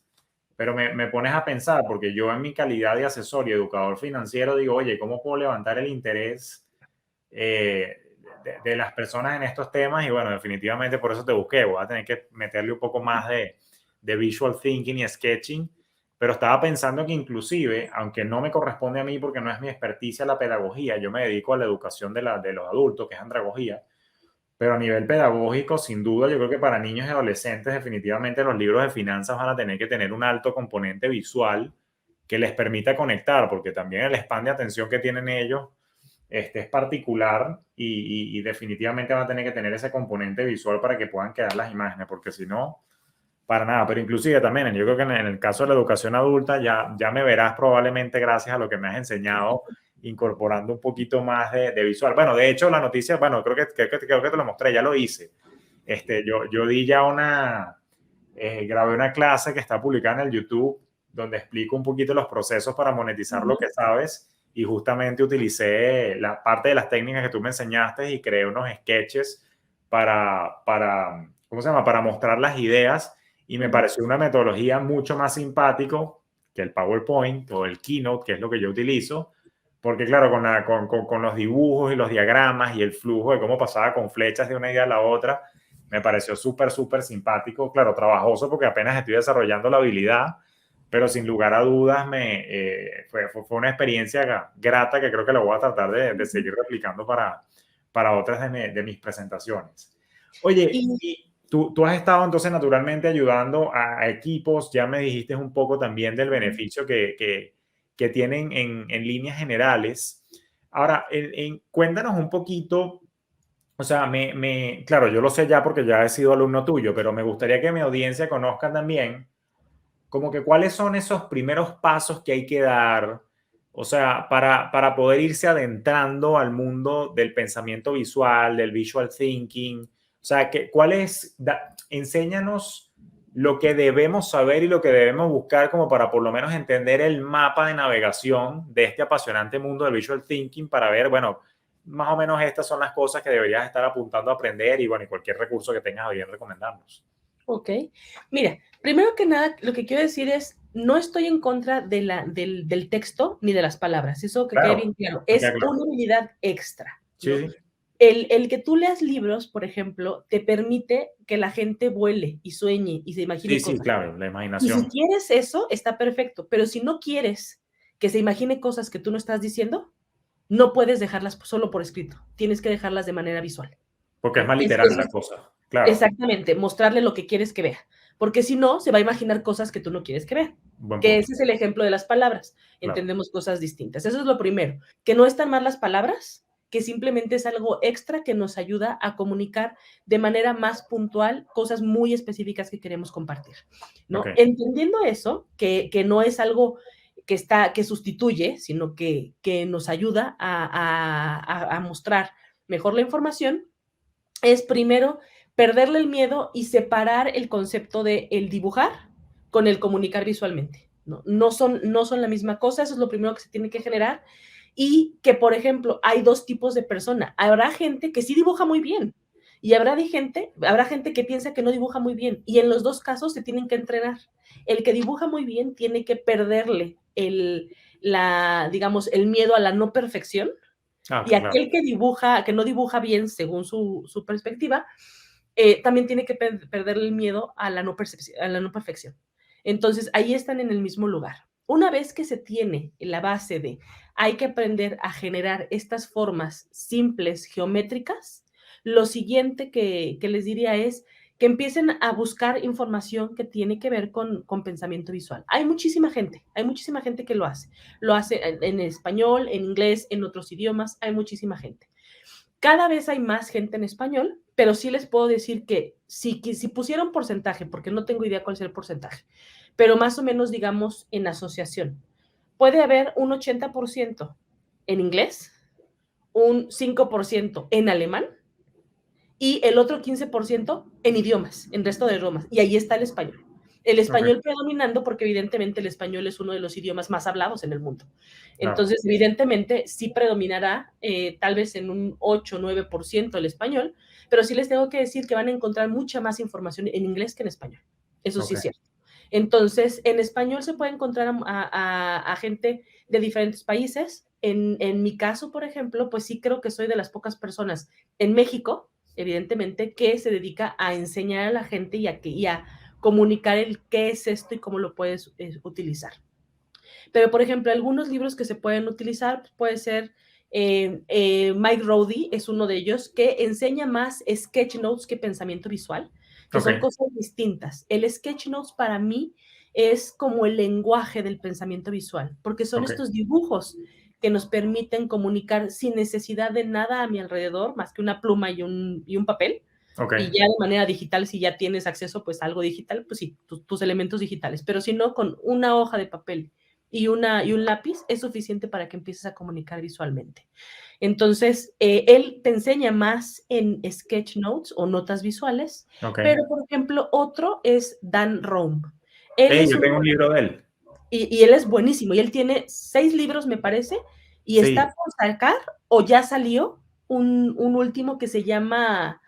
pero me pones a pensar, porque yo en mi calidad de asesor y educador financiero digo, oye, ¿cómo puedo levantar el interés de las personas en estos temas? Y bueno, definitivamente por eso te busqué, voy a tener que meterle un poco más de visual thinking y sketching, pero estaba pensando que inclusive, aunque no me corresponde a mí porque no es mi experticia la pedagogía, yo me dedico a la educación de los adultos, que es andragogía, pero a nivel pedagógico, sin duda, yo creo que para niños y adolescentes definitivamente los libros de finanzas van a tener que tener un alto componente visual que les permita conectar, porque también el span de atención que tienen ellos es particular y definitivamente van a tener que tener ese componente visual para que puedan quedar las imágenes, porque si no, para nada. Pero inclusive también, yo creo que en el caso de la educación adulta ya me verás probablemente gracias a lo que me has enseñado, incorporando un poquito más de visual. Bueno, de hecho, la noticia, bueno, creo que te lo mostré, ya lo hice. Yo di ya grabé una clase que está publicada en el YouTube donde explico un poquito los procesos para monetizar lo que sabes y justamente utilicé la parte de las técnicas que tú me enseñaste y creé unos sketches ¿cómo se llama? Para mostrar las ideas y me pareció una metodología mucho más simpático que el PowerPoint o el Keynote, que es lo que yo utilizo, porque claro, con los dibujos y los diagramas y el flujo de cómo pasaba con flechas de una idea a la otra, me pareció súper simpático, claro, trabajoso porque apenas estoy desarrollando la habilidad, pero sin lugar a dudas fue una experiencia grata que creo que la voy a tratar de seguir replicando para otras de mis presentaciones. Oye, Y y tú has estado entonces naturalmente ayudando a equipos, ya me dijiste un poco también del beneficio que tienen en líneas generales. Ahora, cuéntanos un poquito, o sea, claro, yo lo sé ya porque ya he sido alumno tuyo, pero me gustaría que mi audiencia conozca también como que cuáles son esos primeros pasos que hay que dar, o sea, para poder irse adentrando al mundo del pensamiento visual, del visual thinking, o sea, enséñanos lo que debemos saber y lo que debemos buscar como para por lo menos entender el mapa de navegación de este apasionante mundo del visual thinking para ver, bueno, más o menos estas son las cosas que deberías estar apuntando a aprender y bueno, y cualquier recurso que tengas a bien recomendarnos. Ok. Mira, primero que nada, lo que quiero decir es, no estoy en contra del texto ni de las palabras, eso que quede Claro, bien claro, me queda es claro. una habilidad extra, ¿no? Sí, sí. El que tú leas libros, por ejemplo, te permite que la gente vuele y sueñe y se Sí, imagine sí, cosas. claro, la Y si imaginación. quieres eso, está perfecto, pero si no quieres que se imagine cosas que tú no estás diciendo, no puedes dejarlas solo por escrito, tienes que dejarlas de manera visual, Porque es ¿no? más literal la cosa. Claro, Exactamente, mostrarle lo que quieres que vea, porque si no, se va a imaginar cosas que tú no quieres que vea, buen que punto. ese es el ejemplo de las palabras, Claro, entendemos cosas distintas. Eso es lo primero, que no están mal las palabras, que simplemente es algo extra que nos ayuda a comunicar de manera más puntual cosas muy específicas que queremos compartir, ok, ¿no? Entendiendo eso, que no es algo que sustituye, sino que nos ayuda a mostrar mejor la información, es primero perderle el miedo y separar el concepto de el dibujar con el comunicar visualmente. No son la misma cosa, eso es lo primero que se tiene que generar. Y que, por ejemplo, hay dos tipos de persona. Habrá gente que sí dibuja muy bien y habrá gente que piensa que no dibuja muy bien. Y en los dos casos se tienen que entrenar. El que dibuja muy bien tiene que perderle digamos, el miedo a la no perfección, y claro, aquel que no dibuja bien según su perspectiva, también tiene que perder el miedo a la no perfección. Entonces, ahí están en el mismo lugar. Una vez que se tiene la base de hay que aprender a generar estas formas simples, geométricas, lo siguiente que les diría es que empiecen a buscar información que tiene que ver con pensamiento visual. Hay muchísima gente que lo hace. Lo hace en español, en inglés, en otros idiomas, hay muchísima gente. Cada vez hay más gente en español, pero sí les puedo decir que si pusiera un porcentaje, porque no tengo idea cuál es el porcentaje, pero más o menos digamos en asociación, puede haber un 80% en inglés, un 5% en alemán y el otro 15% en idiomas, en resto de idiomas, y ahí está el español. El Ok, español predominando porque evidentemente el español es uno de los idiomas más hablados en el mundo. claro. Entonces, evidentemente, sí predominará tal vez en un 8 o 9% el español, pero sí les tengo que decir que van a encontrar mucha más información en inglés que en español. Eso sí Ok, es cierto. Entonces, en español se puede encontrar a gente de diferentes países. En mi caso, por ejemplo, pues sí creo que soy de las pocas personas en México, evidentemente, que se dedica a enseñar a la gente y a comunicar el qué es esto y cómo lo puedes utilizar. Pero, por ejemplo, algunos libros que se pueden utilizar puede ser Mike Rowdy es uno de ellos que enseña más sketch notes que pensamiento visual, que ok, son cosas distintas. El sketch notes para mí es como el lenguaje del pensamiento visual, porque son ok, estos dibujos que nos permiten comunicar sin necesidad de nada a mi alrededor, más que una pluma y un papel, ok. y ya de manera digital, si ya tienes acceso pues a algo digital, pues sí, tus elementos digitales, pero si no, con una hoja de papel y un lápiz es suficiente para que empieces a comunicar visualmente. Entonces, él te enseña más en sketch notes o notas visuales, Ok. pero por ejemplo, otro es Dan Roam. Él Hey, es yo un, tengo un libro de él. y él es buenísimo, y él tiene 6 libros, me parece, y está Sí. por sacar, o ya salió, un último que se llama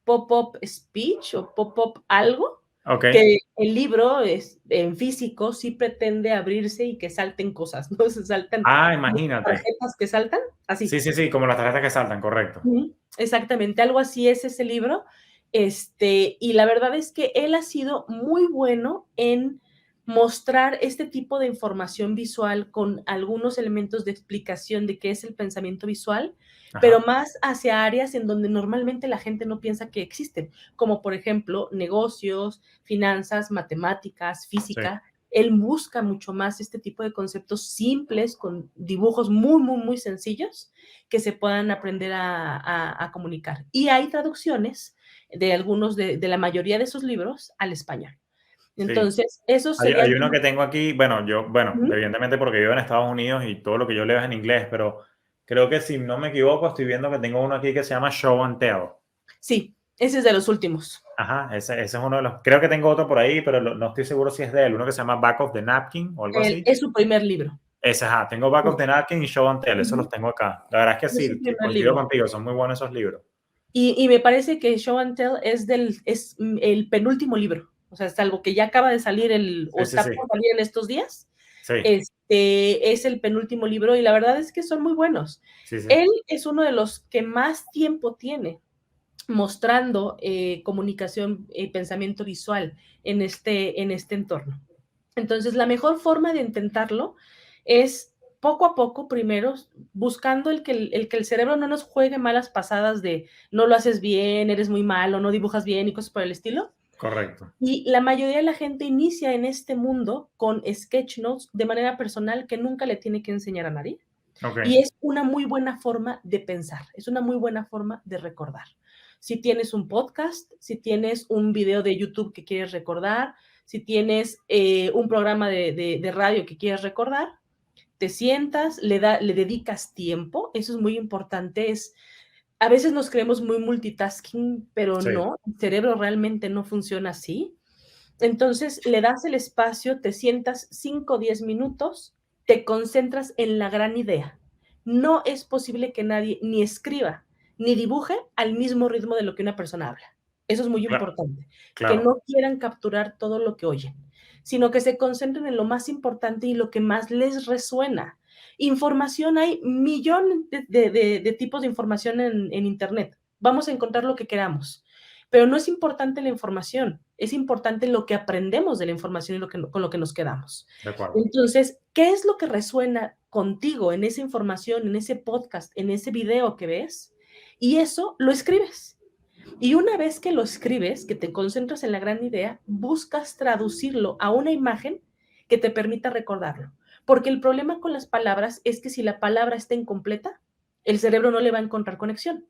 Pop-up Speech o Pop-up algo, Ok. que el libro es, en físico sí pretende abrirse y que salten cosas, ¿no? Se saltan Ah, imagínate. tarjetas que saltan, Sí, así. sí, sí, como las tarjetas que saltan, correcto. Ujú, exactamente, algo así es ese libro. Y la verdad es que él ha sido muy bueno en mostrar este tipo de información visual con algunos elementos de explicación de qué es el pensamiento visual, pero Ajá. más hacia áreas en donde normalmente la gente no piensa que existen, como por ejemplo negocios, finanzas, matemáticas, Sí. física. Él busca mucho más este tipo de conceptos simples con dibujos muy, muy, muy sencillos que se puedan aprender a comunicar. Y hay traducciones de algunos, de la mayoría de esos libros al español. Sí. Entonces, esos Hay serían uno que como... tengo aquí, bueno, Ujú. evidentemente porque vivo en Estados Unidos y todo lo que yo leo es en inglés, pero creo que si no me equivoco, estoy viendo que tengo uno aquí que se llama Show and Tell. Sí, ese es de los últimos. Ajá, ese es uno de los. Creo que tengo otro por ahí, pero no estoy seguro si es de él. Uno que se llama Back of the Napkin o algo así. Es su primer libro. Ese, ajá, tengo Back of the Napkin y Show and Tell, esos los Ujú. tengo acá. La verdad es que Es su sí, que primer coincido libro. contigo, son muy buenos esos libros. Y me parece que Show and Tell es el penúltimo libro. O sea, salvo que ya acaba de salir o Sí, sí, está sí. por salir en estos días, Sí, es el penúltimo libro y la verdad es que son muy buenos. sí, sí. Él es uno de los que más tiempo tiene mostrando comunicación y pensamiento visual en este entorno. Entonces, la mejor forma de intentarlo es poco a poco, primero, buscando el que el cerebro no nos juegue malas pasadas de no lo haces bien, eres muy malo, no dibujas bien y cosas por el estilo. Correcto. Y la mayoría de la gente inicia en este mundo con sketch notes de manera personal que nunca le tiene que enseñar a nadie. Ok. Y es una muy buena forma de pensar, es una muy buena forma de recordar. Si tienes un podcast, si tienes un video de YouTube que quieres recordar, si tienes un programa de radio que quieres recordar, te sientas, le dedicas tiempo, eso es muy importante, a veces nos creemos muy multitasking, pero Sí. no, el cerebro realmente no funciona así. Entonces le das el espacio, te sientas 5 o 10 minutos, te concentras en la gran idea. No es posible que nadie ni escriba ni dibuje al mismo ritmo de lo que una persona habla. Eso es muy Claro. importante, que Claro. no quieran capturar todo lo que oyen, sino que se concentren en lo más importante y lo que más les resuena. Información, hay millones de tipos de información en Internet. Vamos a encontrar lo que queramos, pero no es importante la información, es importante lo que aprendemos de la información y con lo que nos quedamos. De acuerdo. Entonces, ¿qué es lo que resuena contigo en esa información, en ese podcast, en ese video que ves? Y eso lo escribes. Y una vez que lo escribes, que te concentras en la gran idea, buscas traducirlo a una imagen que te permita recordarlo. Porque el problema con las palabras es que si la palabra está incompleta, el cerebro no le va a encontrar conexión.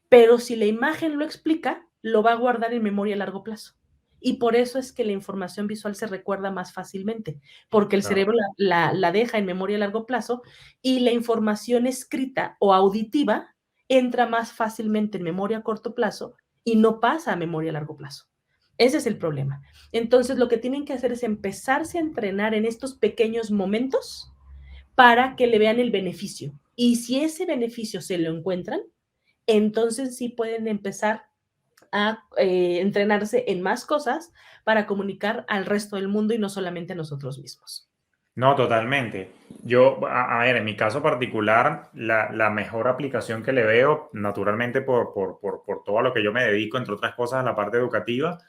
Pero si la imagen lo explica, lo va a guardar en memoria a largo plazo. Y por eso es que la información visual se recuerda más fácilmente, porque el Claro. cerebro la deja en memoria a largo plazo y la información escrita o auditiva entra más fácilmente en memoria a corto plazo y no pasa a memoria a largo plazo. Ese es el problema. Entonces, lo que tienen que hacer es empezarse a entrenar en estos pequeños momentos para que le vean el beneficio. Y si ese beneficio se lo encuentran, entonces sí pueden empezar a entrenarse en más cosas para comunicar al resto del mundo y no solamente a nosotros mismos. No, totalmente. Yo, a ver, en mi caso particular, la mejor aplicación que le veo, naturalmente por todo lo que yo me dedico, entre otras cosas, a la parte educativa,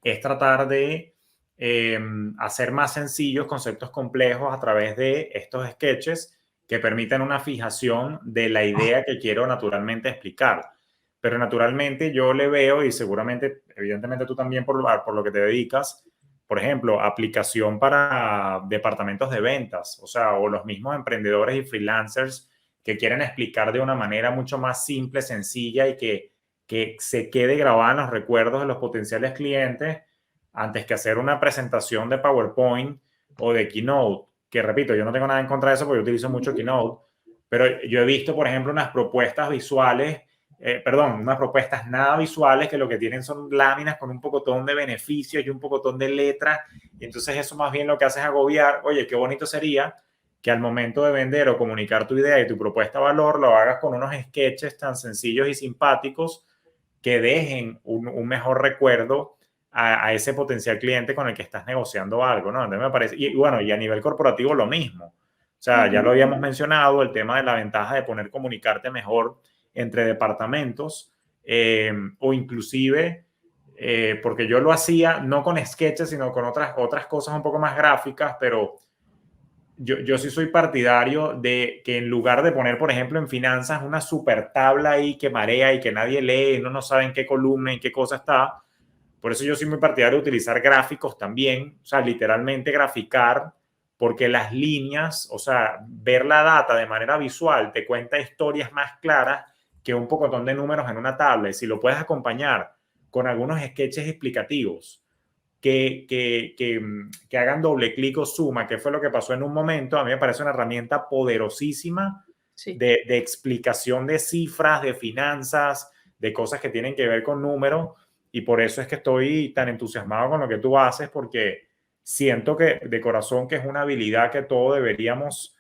es tratar de eh, hacer más sencillos conceptos complejos a través de estos sketches que permitan una fijación de la idea que quiero naturalmente explicar. Pero naturalmente yo le veo, y seguramente, evidentemente tú también por lo que te dedicas, por ejemplo, aplicación para departamentos de ventas, o sea, o los mismos emprendedores y freelancers que quieren explicar de una manera mucho más simple, sencilla y que se quede grabada en los recuerdos de los potenciales clientes antes que hacer una presentación de PowerPoint o de Keynote, que repito, yo no tengo nada en contra de eso porque yo utilizo mucho Keynote, pero yo he visto, por ejemplo, unas propuestas visuales perdón, unas propuestas nada visuales que lo que tienen son láminas con un pocotón de beneficios y un pocotón de letras. Y entonces eso más bien lo que hace es agobiar. Oye, qué bonito sería que al momento de vender o comunicar tu idea y tu propuesta de valor lo hagas con unos sketches tan sencillos y simpáticos que dejen un mejor recuerdo a ese potencial cliente con el que estás negociando algo, ¿no? Entonces me parece, y bueno, y a nivel corporativo lo mismo. O sea, ya lo habíamos mencionado, el tema de la ventaja de poner comunicarte mejor entre departamentos o inclusive, porque yo lo hacía no con sketches, sino con otras cosas un poco más gráficas, pero yo sí soy partidario de que en lugar de poner, por ejemplo, en finanzas una super tabla ahí que marea y que nadie lee, no sabe en qué columna, en qué cosa está, por eso yo soy muy partidario de utilizar gráficos también, o sea, literalmente graficar, porque las líneas, o sea, ver la data de manera visual te cuenta historias más claras que un pocotón de números en una tabla. Y si lo puedes acompañar con algunos sketches explicativos que hagan doble clic o suma, que fue lo que pasó en un momento, a mí me parece una herramienta poderosísima Sí. de explicación de cifras, de finanzas, de cosas que tienen que ver con números y por eso es que estoy tan entusiasmado con lo que tú haces, porque siento que de corazón que es una habilidad que todos deberíamos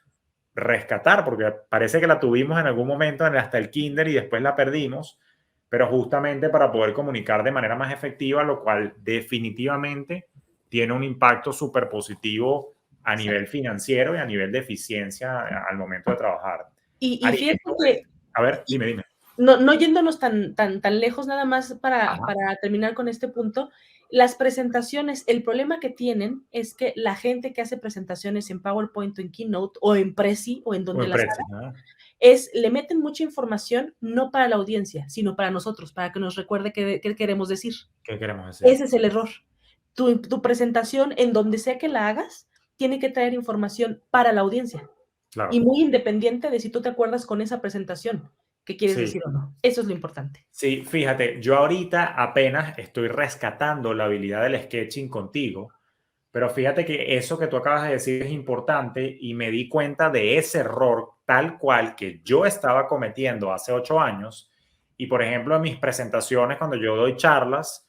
rescatar, porque parece que la tuvimos en algún momento hasta el kinder y después la perdimos, pero justamente para poder comunicar de manera más efectiva, lo cual definitivamente tiene un impacto súper positivo a nivel financiero y a nivel de eficiencia al momento de trabajar. Y Ari, fíjate entonces, que, a ver, dime. no yéndonos tan lejos, nada más Ajá. para terminar con este punto, las presentaciones, el problema que tienen es que la gente que hace presentaciones en PowerPoint o en Keynote o en Prezi o en O donde en las Prezi, hagan, ¿no? le meten mucha información, no para la audiencia, sino para nosotros, para que nos recuerde qué queremos decir. ¿Qué queremos decir? Ese es el error. Tu presentación, en donde sea que la hagas, tiene que traer información para la audiencia y Claro. muy independiente de si tú te acuerdas con esa presentación qué quieres Sí, decir o no. Eso es lo importante. sí, fíjate, yo ahorita apenas estoy rescatando la habilidad del sketching contigo, pero fíjate que eso que tú acabas de decir es importante y me di cuenta de ese error tal cual que yo estaba cometiendo hace 8 años. Y por ejemplo, en mis presentaciones, cuando yo doy charlas,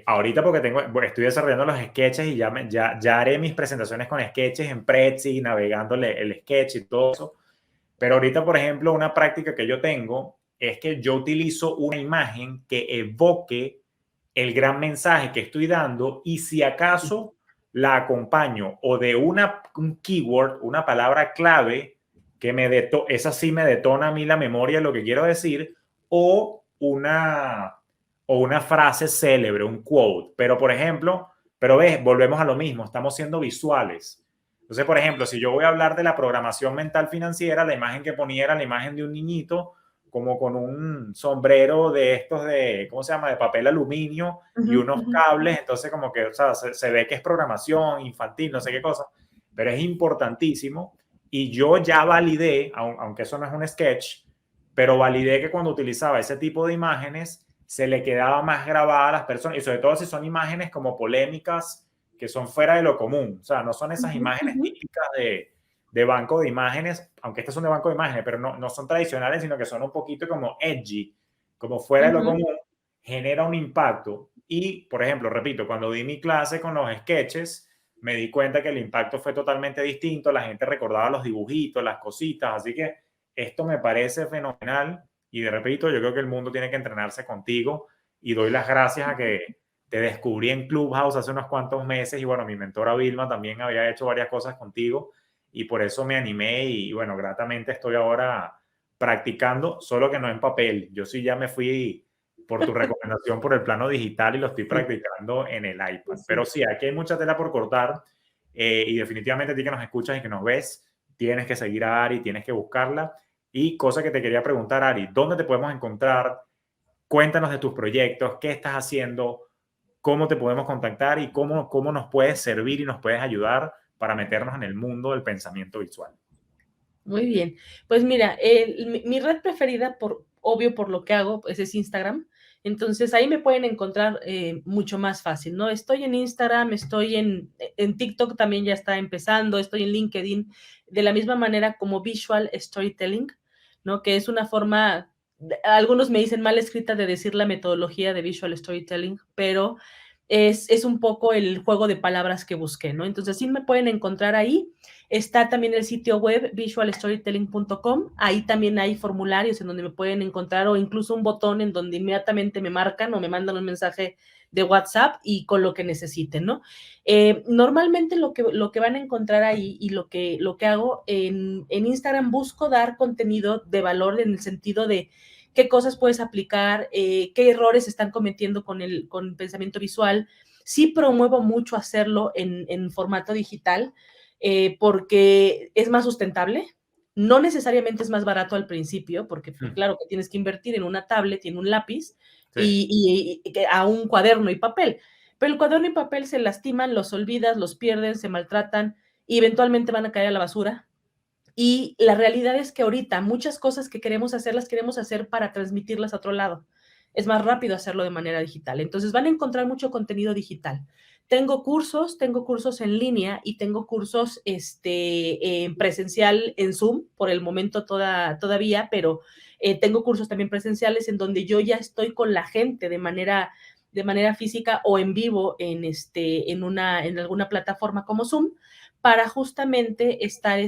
ahorita porque estoy desarrollando los sketches y ya haré mis presentaciones con sketches en Prezi, navegándole el sketch y todo eso. Pero ahorita, por ejemplo, una práctica que yo tengo es que yo utilizo una imagen que evoque el gran mensaje que estoy dando y si acaso la acompaño o de un keyword, una palabra clave que esa sí me detona a mí la memoria de lo que quiero decir o una frase célebre, un quote. Pero, por ejemplo, pero ves, volvemos a lo mismo, estamos siendo visuales. Entonces, por ejemplo, si yo voy a hablar de la programación mental financiera, la imagen que ponía era la imagen de un niñito como con un sombrero de estos de, ¿cómo se llama?, de papel aluminio y unos cables, entonces como que, o sea, se ve que es programación infantil, no sé qué cosa, pero es importantísimo y yo ya validé, aunque eso no es un sketch, pero validé que cuando utilizaba ese tipo de imágenes se le quedaba más grabada a las personas y sobre todo si son imágenes como polémicas que son fuera de lo común, o sea, no son esas imágenes típicas de banco de imágenes, aunque estas son de banco de imágenes, pero no son tradicionales, sino que son un poquito como edgy, como fuera de lo común. genera un impacto. Y, por ejemplo, repito, cuando di mi clase con los sketches, me di cuenta que el impacto fue totalmente distinto, la gente recordaba los dibujitos, las cositas, así que esto me parece fenomenal y de repito, yo creo que el mundo tiene que entrenarse contigo y doy las gracias a que te descubrí en Clubhouse hace unos cuantos meses y bueno, mi mentora Vilma también había hecho varias cosas contigo y por eso me animé y bueno, gratamente estoy ahora practicando, solo que no en papel. Yo sí ya me fui por tu recomendación por el plano digital y lo estoy Sí, practicando en el iPad. Pero sí. sí, aquí hay mucha tela por cortar y definitivamente a ti que nos escuchas y que nos ves, tienes que seguir a Ari, tienes que buscarla. Y cosa que te quería preguntar, Ari, ¿dónde te podemos encontrar? Cuéntanos de tus proyectos, qué estás haciendo, cómo te podemos contactar y cómo nos puedes servir y nos puedes ayudar para meternos en el mundo del pensamiento visual. Muy bien. Pues mira, mi red preferida, obvio por lo que hago, pues es Instagram. Entonces ahí me pueden encontrar mucho más fácil, ¿no? Estoy en Instagram, estoy en TikTok también ya está empezando, estoy en LinkedIn, de la misma manera como Visual Storytelling, ¿no? Que es una forma, algunos me dicen mal escrita de decir la metodología de Visual Storytelling, pero es un poco el juego de palabras que busqué, ¿no? Entonces sí me pueden encontrar ahí. Está también el sitio web visualstorytelling.com. Ahí también hay formularios en donde me pueden encontrar o incluso un botón en donde inmediatamente me marcan o me mandan un mensaje de WhatsApp y con lo que necesiten, ¿no? Normalmente lo que van a encontrar ahí y lo que hago en Instagram, busco dar contenido de valor en el sentido de qué cosas puedes aplicar, qué errores están cometiendo con el pensamiento visual. Sí promuevo mucho hacerlo en formato digital, porque es más sustentable. No necesariamente es más barato al principio, porque pues, claro que tienes que invertir en una tablet y en un lápiz Sí, y a un cuaderno y papel. Pero el cuaderno y papel se lastiman, los olvidas, los pierden, se maltratan y eventualmente van a caer a la basura. Y la realidad es que ahorita muchas cosas que queremos hacer las queremos hacer para transmitirlas a otro lado. Es más rápido hacerlo de manera digital. Entonces van a encontrar mucho contenido digital. Tengo cursos en línea y tengo cursos presencial en Zoom, por el momento todavía, pero tengo cursos también presenciales en donde yo ya estoy con la gente de manera física o en vivo en alguna plataforma como Zoom para justamente estar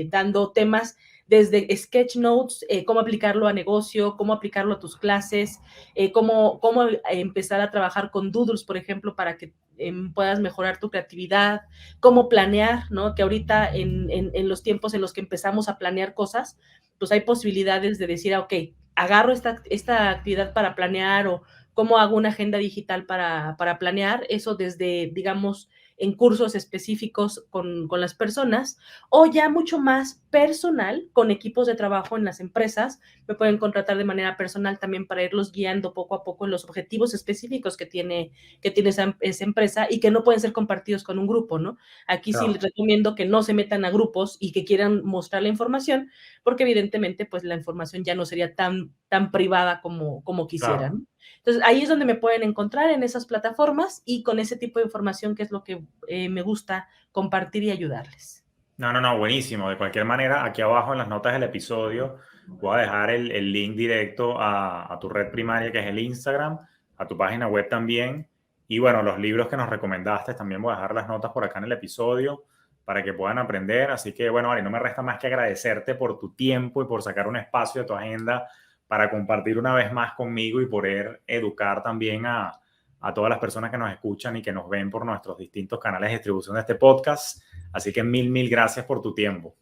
dando temas desde sketch notes, cómo aplicarlo a negocio, cómo aplicarlo a tus clases, cómo empezar a trabajar con doodles, por ejemplo, para que puedas mejorar tu creatividad, cómo planear, ¿no? Que ahorita en los tiempos en los que empezamos a planear cosas, pues hay posibilidades de decir, ok, agarro esta actividad para planear o cómo hago una agenda digital para planear, eso desde, digamos, en cursos específicos con las personas o ya mucho más personal con equipos de trabajo en las empresas. Me pueden contratar de manera personal también para irlos guiando poco a poco en los objetivos específicos que tiene esa empresa y que no pueden ser compartidos con un grupo, ¿no? Aquí sí les claro. recomiendo que no se metan a grupos y que quieran mostrar la información, porque evidentemente pues la información ya no sería tan privada como quisieran, Claro. ¿no? Entonces, ahí es donde me pueden encontrar en esas plataformas y con ese tipo de información que es lo que me gusta compartir y ayudarles. No, no, no, buenísimo. De cualquier manera, aquí abajo en las notas del episodio voy a dejar el link directo a tu red primaria, que es el Instagram, a tu página web también. Y bueno, los libros que nos recomendaste, también voy a dejar las notas por acá en el episodio para que puedan aprender. Así que bueno, Ari, no me resta más que agradecerte por tu tiempo y por sacar un espacio de tu agenda para compartir una vez más conmigo y poder educar también a todas las personas que nos escuchan y que nos ven por nuestros distintos canales de distribución de este podcast. Así que mil gracias por tu tiempo.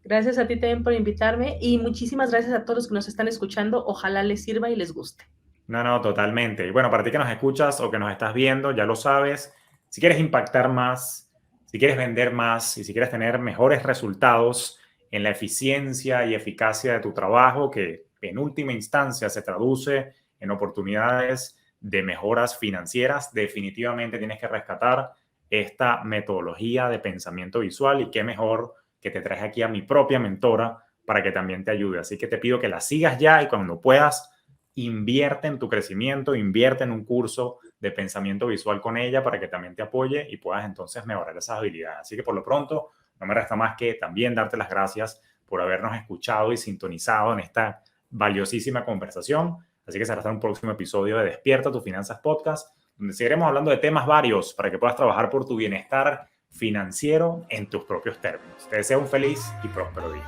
Gracias a ti también por invitarme y muchísimas gracias a todos los que nos están escuchando. Ojalá les sirva y les guste. No, no, totalmente. Y bueno, para ti que nos escuchas o que nos estás viendo, ya lo sabes, si quieres impactar más, si quieres vender más y si quieres tener mejores resultados en la eficiencia y eficacia de tu trabajo, que en última instancia se traduce en oportunidades de mejoras financieras, definitivamente tienes que rescatar esta metodología de pensamiento visual y qué mejor que te traes aquí a mi propia mentora para que también te ayude. Así que te pido que la sigas ya y cuando puedas invierte en tu crecimiento, invierte en un curso de pensamiento visual con ella para que también te apoye y puedas entonces mejorar esas habilidades. Así que por lo pronto, no me resta más que también darte las gracias por habernos escuchado y sintonizado en esta valiosísima conversación. Así que será hasta un próximo episodio de Despierta tus Finanzas Podcast, donde seguiremos hablando de temas varios para que puedas trabajar por tu bienestar financiero en tus propios términos. Te deseo un feliz y próspero día.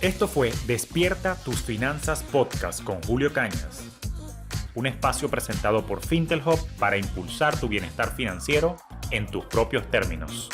Esto fue Despierta tus Finanzas Podcast con Julio Cañas, un espacio presentado por Fintelhub para impulsar tu bienestar financiero en tus propios términos.